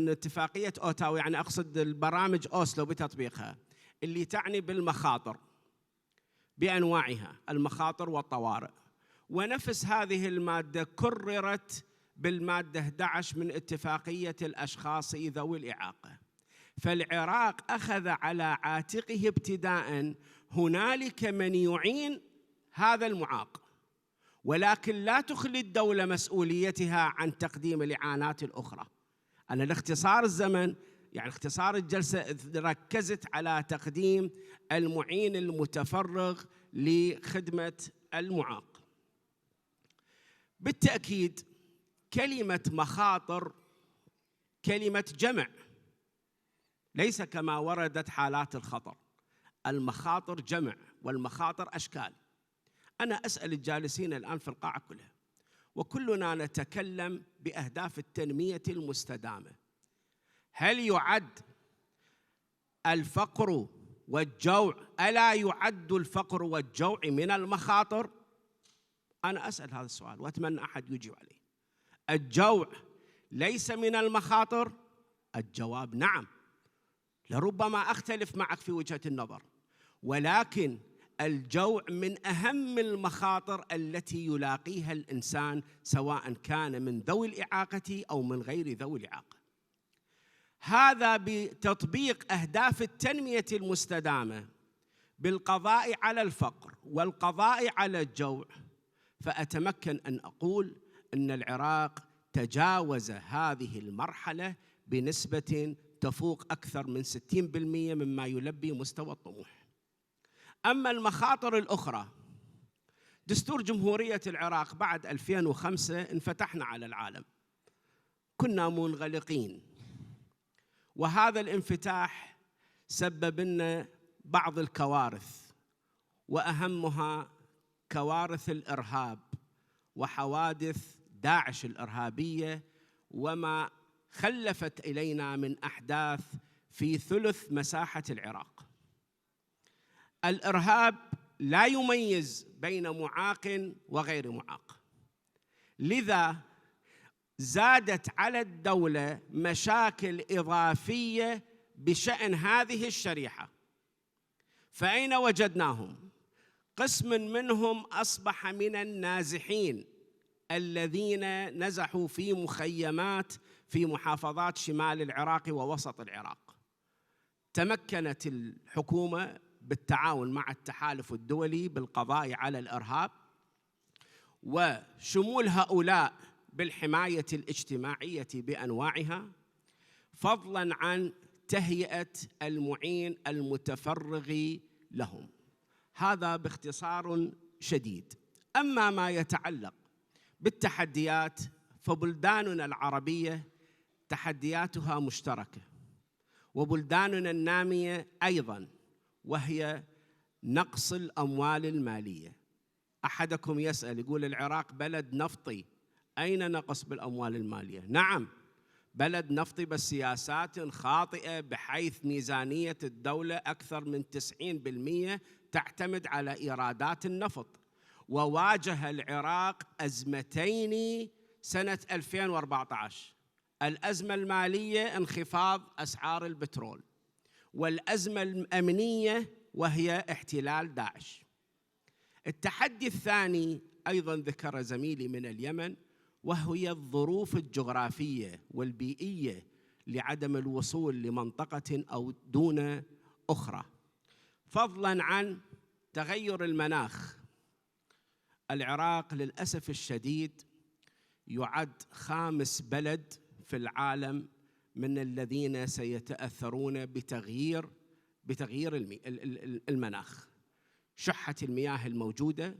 اتفاقية أوتاوا، يعني أقصد البرامج أوسلو بتطبيقها، اللي تعني بالمخاطر بأنواعها، المخاطر والطوارئ. ونفس هذه المادة كررت بالمادة 11 من اتفاقية الأشخاص ذوي الإعاقة. فالعراق أخذ على عاتقه ابتداءً هنالك من يعين هذا المعاق، ولكن لا تخلي الدولة مسؤوليتها عن تقديم الإعانات الأخرى. أنا لاختصار الزمن، يعني اختصار الجلسة، ركزت على تقديم المعين المتفرغ لخدمة المعاق. بالتأكيد كلمة مخاطر كلمة جمع، ليس كما وردت حالات الخطر. المخاطر جمع، والمخاطر أشكال. أنا أسأل الجالسين الآن في القاعة كلها، وكلنا نتكلم بأهداف التنمية المستدامة، هل يعد الفقر والجوع، ألا يعد الفقر والجوع من المخاطر؟ أنا أسأل هذا السؤال وأتمنى أحد يجيب عليه. الجوع ليس من المخاطر؟ الجواب نعم. لربما أختلف معك في وجهة النظر، ولكن الجوع من أهم المخاطر التي يلاقيها الإنسان، سواء كان من ذوي الإعاقة أو من غير ذوي الإعاقة. هذا بتطبيق أهداف التنمية المستدامة بالقضاء على الفقر والقضاء على الجوع، فأتمكن أن أقول أن العراق تجاوز هذه المرحلة بنسبة تفوق أكثر من 60% مما يلبي مستوى الطموح. أما المخاطر الأخرى، دستور جمهورية العراق بعد 2005 انفتحنا على العالم، كنا منغلقين، وهذا الانفتاح سبب لنا بعض الكوارث، وأهمها كوارث الإرهاب وحوادث داعش الإرهابية، وما خلفت إلينا من أحداث في ثلث مساحة العراق. الإرهاب لا يميز بين معاق وغير معاق، لذا زادت على الدولة مشاكل إضافية بشأن هذه الشريحة. فأين وجدناهم؟ قسم منهم أصبح من النازحين الذين نزحوا في مخيمات في محافظات شمال العراق ووسط العراق. تمكنت الحكومة بالتعاون مع التحالف الدولي بالقضاء على الإرهاب وشمول هؤلاء بالحماية الاجتماعية بأنواعها، فضلاً عن تهيئة المعين المتفرغ لهم. هذا باختصار شديد. أما ما يتعلق بالتحديات، فبلداننا العربية تحدياتها مشتركة، وبلداننا النامية أيضاً، وهي نقص الأموال المالية. أحدكم يسأل يقول العراق بلد نفطي، أين نقص بالأموال المالية؟ نعم، بلد نفطي بس سياسات خاطئة، بحيث ميزانية الدولة أكثر من 90% تعتمد على إيرادات النفط، وواجه العراق أزمتين سنة 2014. الأزمة المالية انخفاض أسعار البترول، والأزمة الأمنية وهي احتلال داعش. التحدي الثاني أيضاً ذكر زميلي من اليمن، وهي الظروف الجغرافية والبيئية لعدم الوصول لمنطقة أو دون أخرى. فضلاً عن تغير المناخ، العراق للأسف الشديد يعد 5 بلد في العالم من الذين سيتأثرون بتغيير المناخ. شحة المياه الموجودة،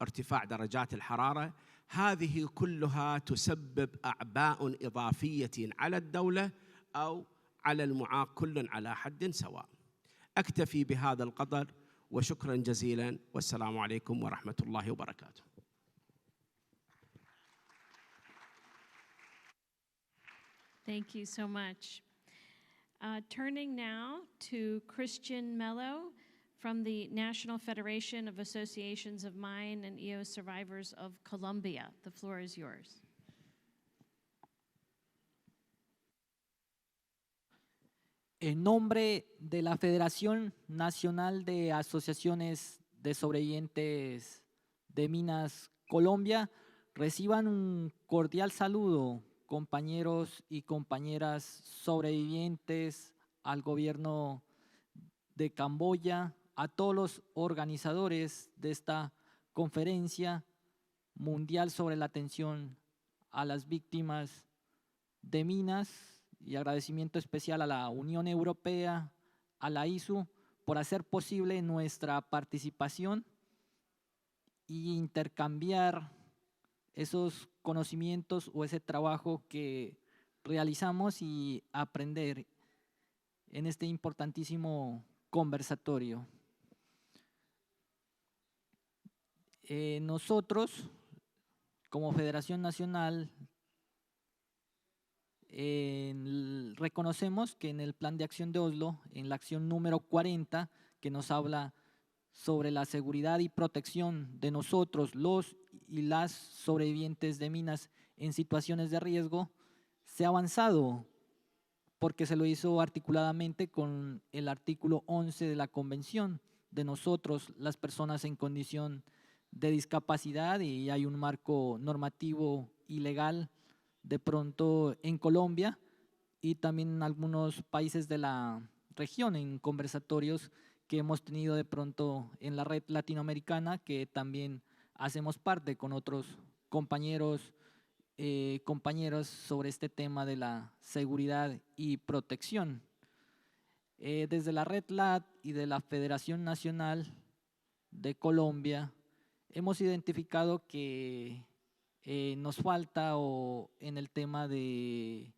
ارتفاع درجات الحرارة، هذه كلها تسبب أعباء إضافية على الدولة أو على المعاق، كل على حد سواء. أكتفي بهذا القدر وشكرا جزيلا، والسلام عليكم ورحمة الله وبركاته. Thank you so much. Turning now to Christian Melo from the National Federation of Associations of Mine and EO Survivors of Colombia. The floor is yours. En nombre de la Federación Nacional de Asociaciones de Sobrevivientes de Minas Colombia, reciban un cordial saludo, compañeros y compañeras sobrevivientes, al gobierno de Camboya, a todos los organizadores de esta conferencia mundial sobre la atención a las víctimas de minas, y agradecimiento especial a la Unión Europea, a la ISU, por hacer posible nuestra participación e intercambiar esos conocimientos o ese trabajo que realizamos y aprender en este importantísimo conversatorio. Nosotros, como Federación Nacional, reconocemos que en el Plan de Acción de Oslo, en la acción número 40, que nos habla sobre la seguridad y protección de nosotros, los y las sobrevivientes de minas en situaciones de riesgo, se ha avanzado porque se lo hizo articuladamente con el artículo 11 de la Convención de nosotros, las personas en condición de discapacidad, y hay un marco normativo y legal de pronto en Colombia y también en algunos países de la región, en conversatorios que hemos tenido de pronto en la red latinoamericana, que también hacemos parte con otros compañeros, compañeras sobre este tema de la seguridad y protección. Desde la Red-Lat y de la Federación Nacional de Colombia hemos identificado que nos falta en el tema de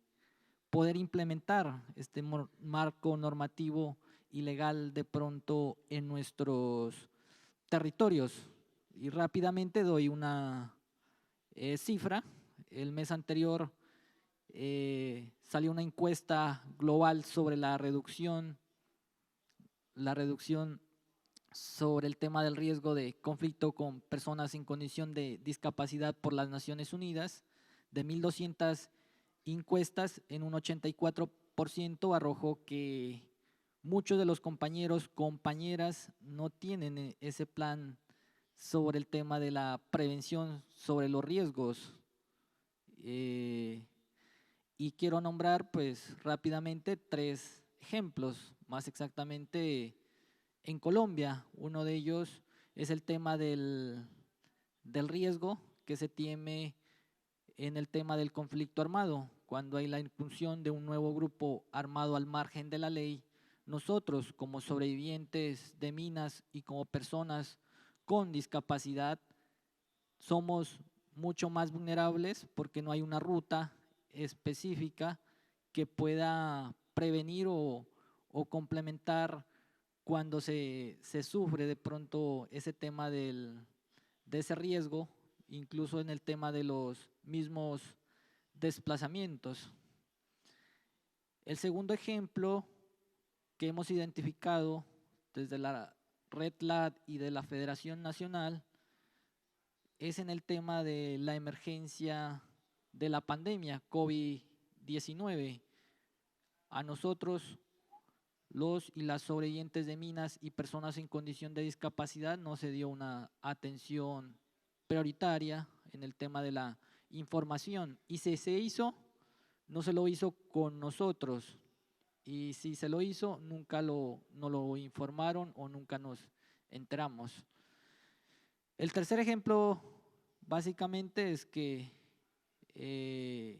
poder implementar este marco normativo y legal de pronto en nuestros territorios. Y rápidamente doy una cifra. El mes anterior salió una encuesta global sobre la reducción sobre el tema del riesgo de conflicto con personas en condición de discapacidad por las Naciones Unidas. De 1.200 encuestas, en un 84% arrojó que muchos de los compañeros, compañeras no tienen ese plan sobre el tema de la prevención sobre los riesgos. Y quiero nombrar pues rápidamente 3 ejemplos, más exactamente en Colombia. Uno de ellos es el tema del riesgo que se teme en el tema del conflicto armado. Cuando hay la incursión de un nuevo grupo armado al margen de la ley, nosotros como sobrevivientes de minas y como personas con discapacidad somos mucho más vulnerables porque no hay una ruta específica que pueda prevenir o complementar cuando se sufre de pronto ese tema de ese riesgo, incluso en el tema de los mismos desplazamientos. El segundo ejemplo que hemos identificado desde la Red-Lat y de la Federación Nacional es en el tema de la emergencia de la pandemia COVID-19. A nosotros, los y las sobrevivientes de minas y personas en condición de discapacidad, no se dio una atención prioritaria en el tema de la información. Y si se hizo, no se lo hizo con nosotros. Y si se lo hizo, nunca no lo informaron o nunca nos enteramos. El tercer ejemplo, básicamente, es que en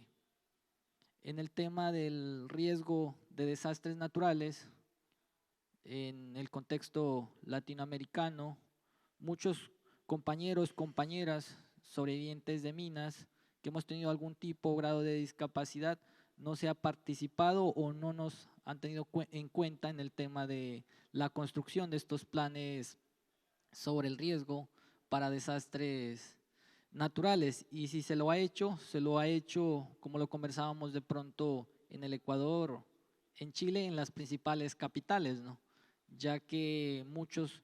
el tema del riesgo de desastres naturales, en el contexto latinoamericano, muchos compañeros, compañeras sobrevivientes de minas que hemos tenido algún tipo o grado de discapacidad, no se ha participado o no nos han tenido en cuenta en el tema de la construcción de estos planes sobre el riesgo para desastres naturales. Y si se lo ha hecho, como lo conversábamos de pronto en el Ecuador, en Chile, en las principales capitales, ¿no? Ya que muchos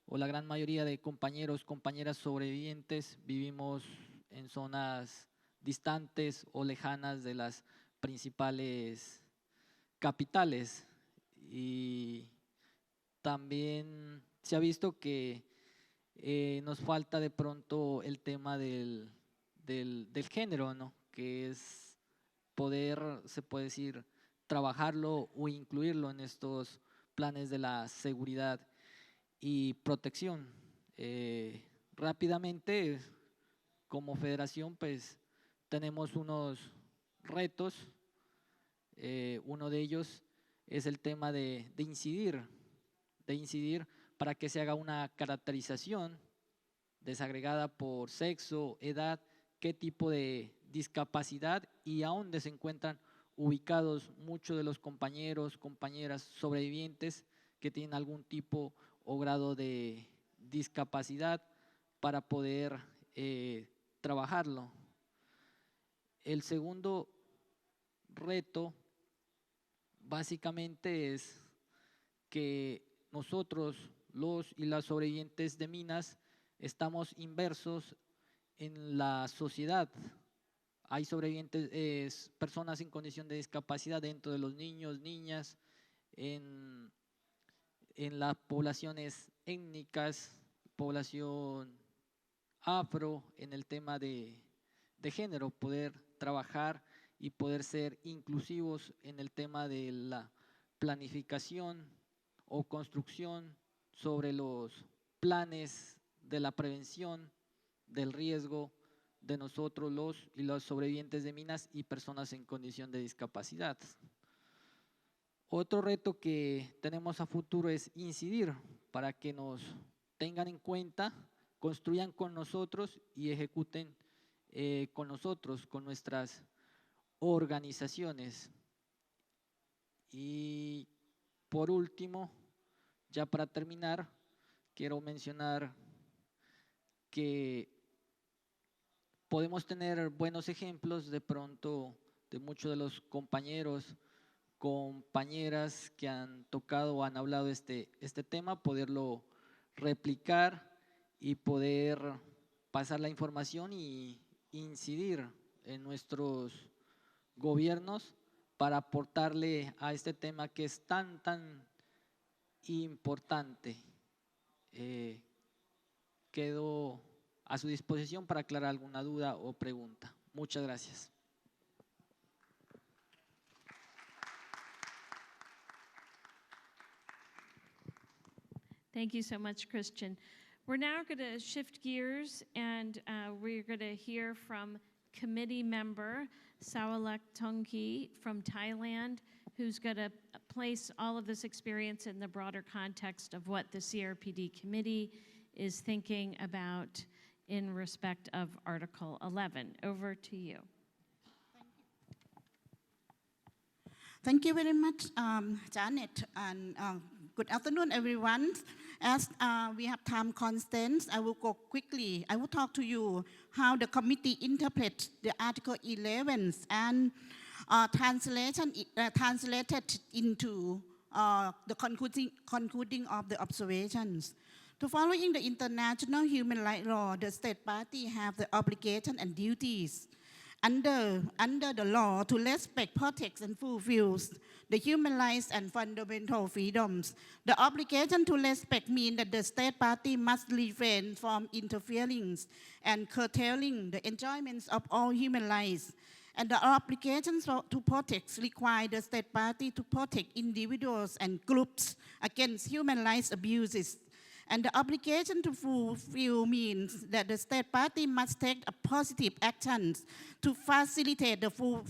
o la gran mayoría de compañeros, compañeras sobrevivientes vivimos en zonas distantes o lejanas de las principales capitales. Y también se ha visto que nos falta de pronto el tema del género, ¿no? Que es poder, se puede decir, trabajarlo o incluirlo en estos planes de la seguridad y protección. Rápidamente, como federación, pues tenemos unos retos. Uno de ellos es el tema de incidir para que se haga una caracterización desagregada por sexo, edad, qué tipo de discapacidad y a dónde se encuentran ubicados muchos de los compañeros, compañeras sobrevivientes que tienen algún tipo o grado de discapacidad para poder trabajarlo. El segundo reto básicamente es que nosotros, los y las sobrevivientes de minas, estamos inmersos en la sociedad. Hay sobrevivientes, personas en condición de discapacidad dentro de los niños, niñas, en las poblaciones étnicas, población afro, en el tema de género, poder trabajar y poder ser inclusivos en el tema de la planificación o construcción sobre los planes de la prevención del riesgo de nosotros, los y los sobrevivientes de minas y personas en condición de discapacidad. Otro reto que tenemos a futuro es incidir para que nos tengan en cuenta, construyan con nosotros y ejecuten con nosotros, con nuestras organizaciones. Y por último, ya para terminar, quiero mencionar que podemos tener buenos ejemplos de pronto de muchos de los compañeros, compañeras que han tocado o han hablado este tema, poderlo replicar y poder pasar la información y incidir en nuestros gobiernos para aportarle a este tema que es tan importante. Quedo a su disposición para aclarar alguna duda o pregunta. Muchas gracias. Thank you so much, Christian. We're now going to shift gears and we're going to hear from committee member Saowalak Thongkuay from Thailand, who's going to place all of this experience in the broader context of what the CRPD committee is thinking about in respect of Article 11. Over to you. Thank you very much, Janet, and good afternoon, everyone. As we have time constraints, I will go quickly. I will talk to you how the committee interprets the Article 11 and translated into the concluding of the observations. To following the international human rights law, the state party have the obligation and duties under the law to respect, protect, and fulfill the human rights and fundamental freedoms. The obligation to respect means that the state party must refrain from interfering and curtailing the enjoyments of all human rights. And the obligations to protect require the state party to protect individuals and groups against human rights abuses. And the obligation to fulfill means that the state party must take a positive actions to facilitate the full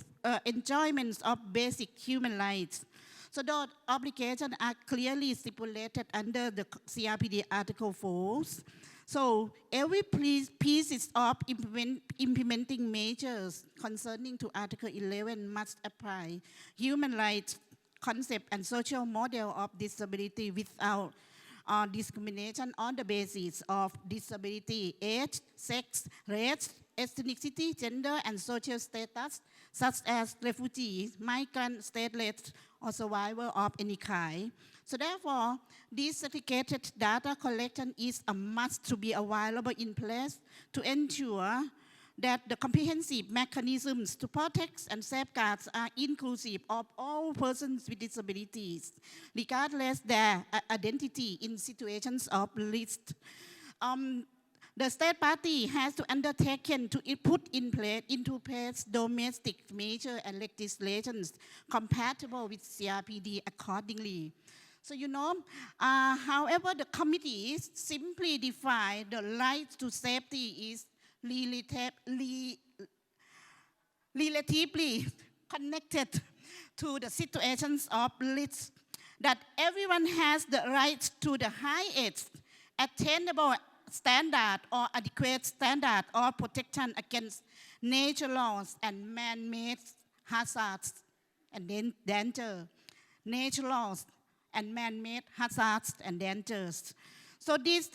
enjoyment of basic human rights. So those obligations are clearly stipulated under the CRPD Article 4. So every pieces of implementing measures concerning to Article 11 must apply human rights concept and social model of disability without discrimination on the basis of disability, age, sex, race, ethnicity, gender, and social status, such as refugee, migrant, stateless, or survivor of any kind. So therefore, this certificated data collection is a must to be available in place to ensure that the comprehensive mechanisms to protect and safeguard are inclusive of all persons with disabilities, regardless their identity in situations of risk. The state party has to undertake to put into place domestic measures and legislations compatible with CRPD accordingly. So however, the committee simply define the right to safety is relatively connected to the situations of risk, that everyone has the right to the highest attainable standard or adequate standard of protection against nature laws and man-made hazards and danger. Nature laws and man-made hazards and dangers. So this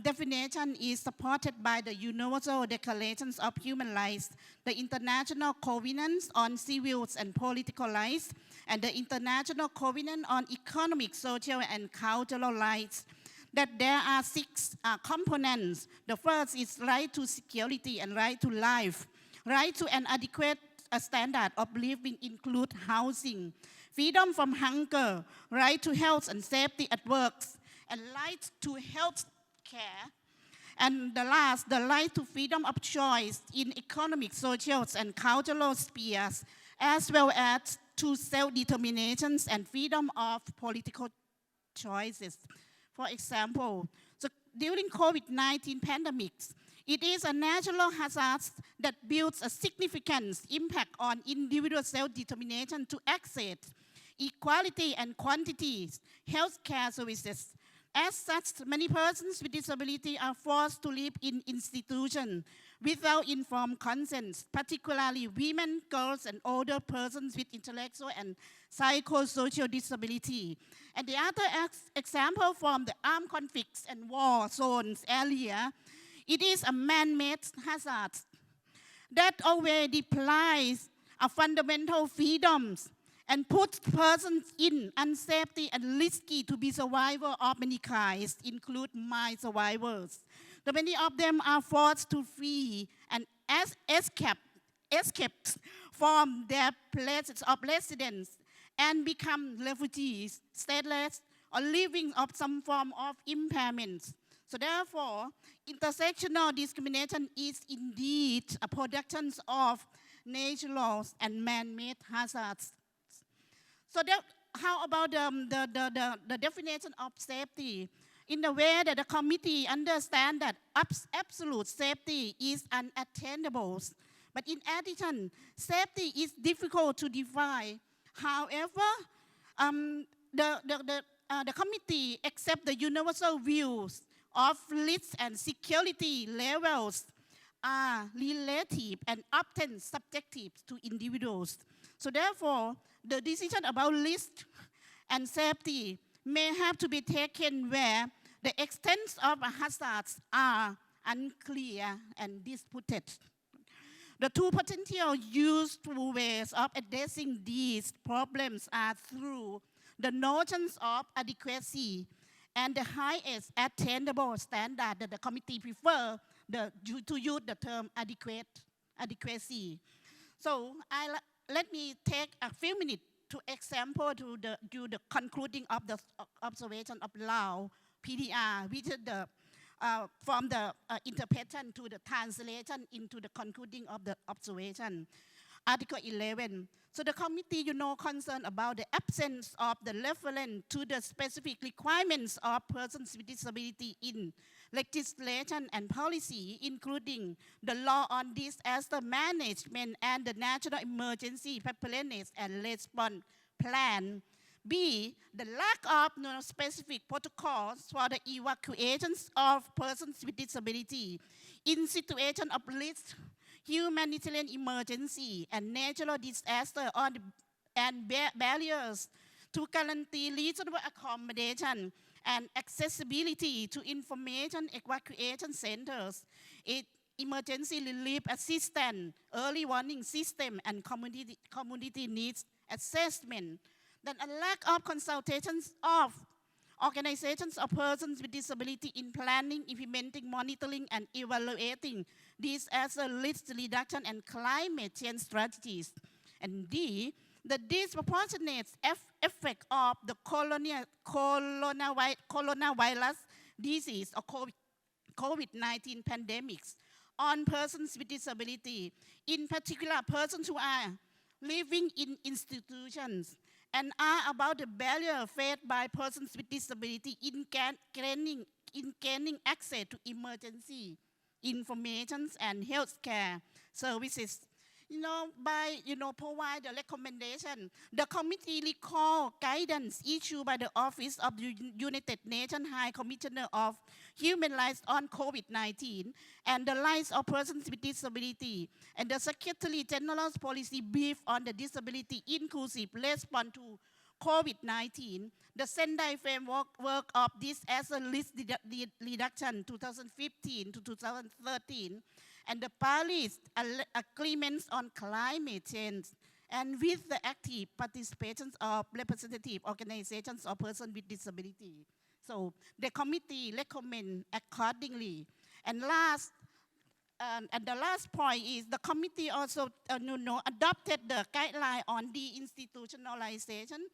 definition is supported by the Universal Declarations of Human Rights, the International Covenant on Civil and Political Rights, and the International Covenant on Economic, Social, and Cultural Rights. That there are 6 components. The first is right to security and right to life. Right to an adequate standard of living include housing, freedom from hunger, right to health and safety at work, and right to health care. And the last, the right to freedom of choice in economic, social, and cultural spheres, as well as to self-determination and freedom of political choices. For example, so during COVID-19 pandemics, it is a natural hazard that builds a significant impact on individual self-determination to access equality and quantities, healthcare services. As such, many persons with disability are forced to live in institutions without informed consent, particularly women, girls, and older persons with intellectual and psychosocial disability. And the other example from the armed conflicts and war zones area, it is a man-made hazard that always deprives of fundamental freedoms and puts persons in unsafety and risky to be survivors of many kinds, include mine survivors. The many of them are forced to flee and escape from their places of residence and become refugees, stateless, or living of some form of impairment. So therefore, intersectional discrimination is indeed a production of nature laws and man-made hazards. So how about the definition of safety? In the way that the committee understands that absolute safety is unattainable. But in addition, safety is difficult to define. However, the committee accepts the universal views of risk and security levels are relative and often subjective to individuals. So therefore, the decision about risk and safety may have to be taken where the extent of hazards are unclear and disputed. The 2 potential useful ways of addressing these problems are through the notions of adequacy and the highest attainable standard that the committee prefer to use the term adequacy. So let me take a few minutes to example to do the concluding of the observation of Lao PDR, which is the from the interpretation to the translation into the concluding of the observation. Article 11. So the committee, concerned about the absence of the reference to the specific requirements of persons with disability in legislation and policy, including the law on disaster management and the national emergency preparedness and response plan. B, the lack of specific protocols for the evacuations of persons with disability in situation of risk, humanitarian emergency, and natural disaster and barriers to guarantee reasonable accommodation and accessibility to information evacuation centers, emergency relief assistance, early warning system, and community needs assessment. Then a lack of consultations of organizations of persons with disability in planning, implementing, monitoring, and evaluating disaster risk reduction and climate change strategies. And D, the disproportionate effect of the coronavirus disease or COVID-19 pandemics on persons with disability, in particular persons who are living in institutions, and are about the barrier faced by persons with disability in gaining access to emergency information and health care services. By provide the recommendation, the committee recall guidance issued by the Office of the United Nations High Commissioner of Human Rights on COVID-19 and the rights of persons with disability, and the Secretary General's policy brief on the disability inclusive response to COVID-19, the Sendai framework of disaster risk reduction 2015 to 2013, and the Paris agreements on climate change, and with the active participation of representative organizations of persons with disability. So the committee recommend accordingly. And the last point is the committee also adopted the guideline on deinstitutionalization,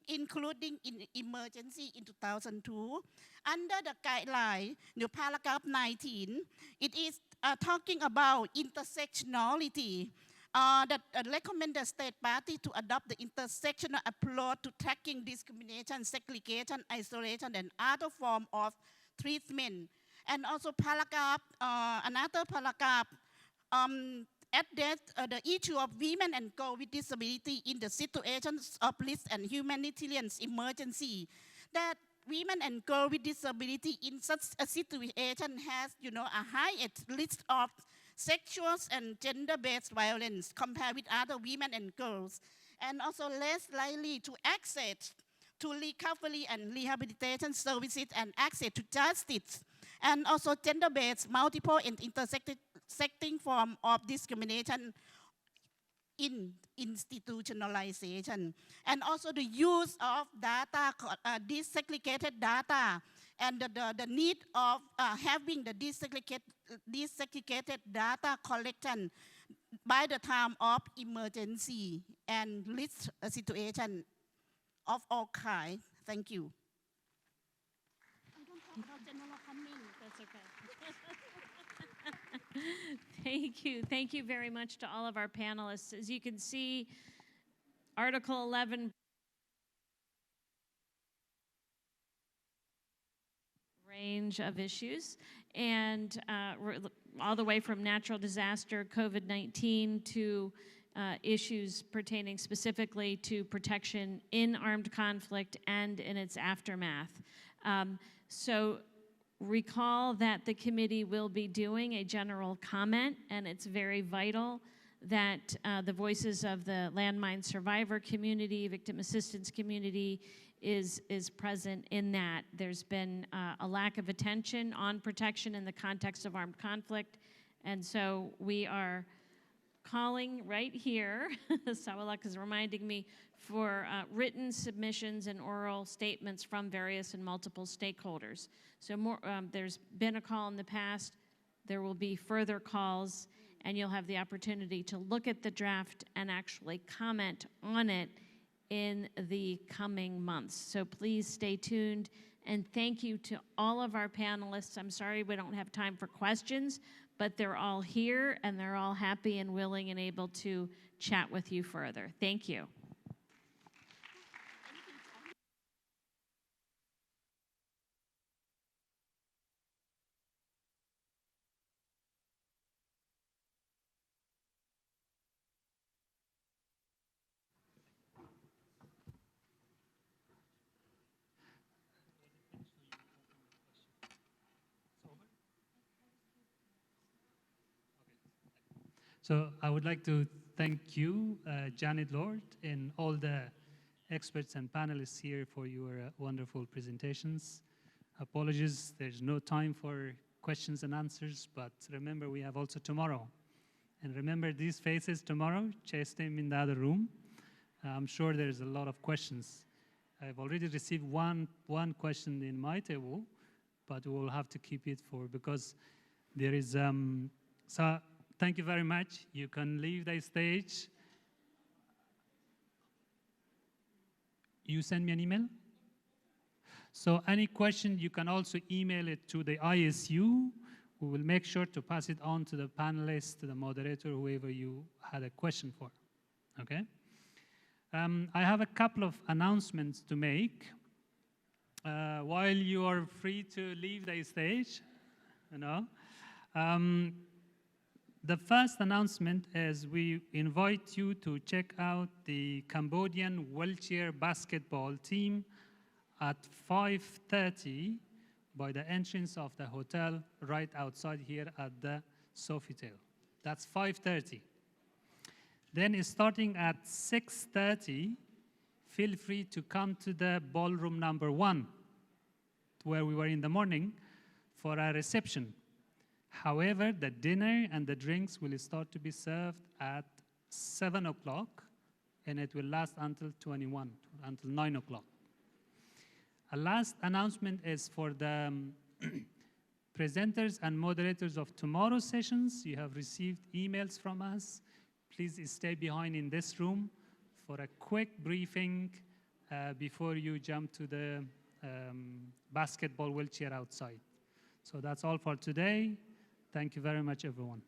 including in emergency in 2002. Under the guideline, paragraph 19, it is talking about intersectionality, that recommend the state party to adopt the intersectional approach to tackling discrimination, segregation, isolation, and other form of treatment. And also another paragraph address the issue of women and girls with disability in the situations of risk and humanitarian emergency. That women and girls with disability in such a situation has, a higher risk of sexual and gender-based violence compared with other women and girls, and also less likely to access to recovery and rehabilitation services and access to justice, and also gender-based, multiple and intersecting form of discrimination in institutionalization, and also the use of data, desegregated data, and the need of having the desegregated data collection by the time of emergency and risk situation of all kinds. Thank you. I don't have no general comment. That's okay. Thank you. Thank you very much to all of our panelists. As you can see, Article 11 range of issues, and all the way from natural disaster, COVID-19, to issues pertaining specifically to protection in armed conflict and in its aftermath. So recall that the committee will be doing a general comment, and it's very vital that the voices of the landmine survivor community, victim assistance community, is present in that. There's been a lack of attention on protection in the context of armed conflict, and so we are calling right here. Saowalak is reminding me for written submissions and oral statements from various and multiple stakeholders. So there's been a call in the past. There will be further calls, and you'll have the opportunity to look at the draft and actually comment on it in the coming months. So please stay tuned, and thank you to all of our panelists. I'm sorry we don't have time for questions, but they're all here, and they're all happy and willing and able to chat with you further. Thank you. So I would like to thank you, Janet Lord, and all the experts and panelists here for your wonderful presentations. Apologies, there's no time for questions and answers, but remember we have also tomorrow. And remember these faces tomorrow, chase them in the other room. I'm sure there's a lot of questions. I've already received one question in my table, but we'll have to keep it because there is, so thank you very much. You can leave the stage. You send me an email? So any question, you can also email it to the ISU. We will make sure to pass it on to the panelists, to the moderator, whoever you had a question for, okay? I have a couple of announcements to make. While you are free to leave the stage, you know. The first announcement is we invite you to check out the Cambodian wheelchair basketball team at 5:30 by the entrance of the hotel right outside here at the Sofitel. That's 5:30. Then starting at 6:30, feel free to come to the ballroom number 1, where we were in the morning, for a reception. However, the dinner and the drinks will start to be served at 7 o'clock, and it will last until 9 o'clock. A last announcement is for the presenters and moderators of tomorrow's sessions. You have received emails from us. Please stay behind in this room for a quick briefing before you jump to the basketball wheelchair outside. So that's all for today. Thank you very much, everyone.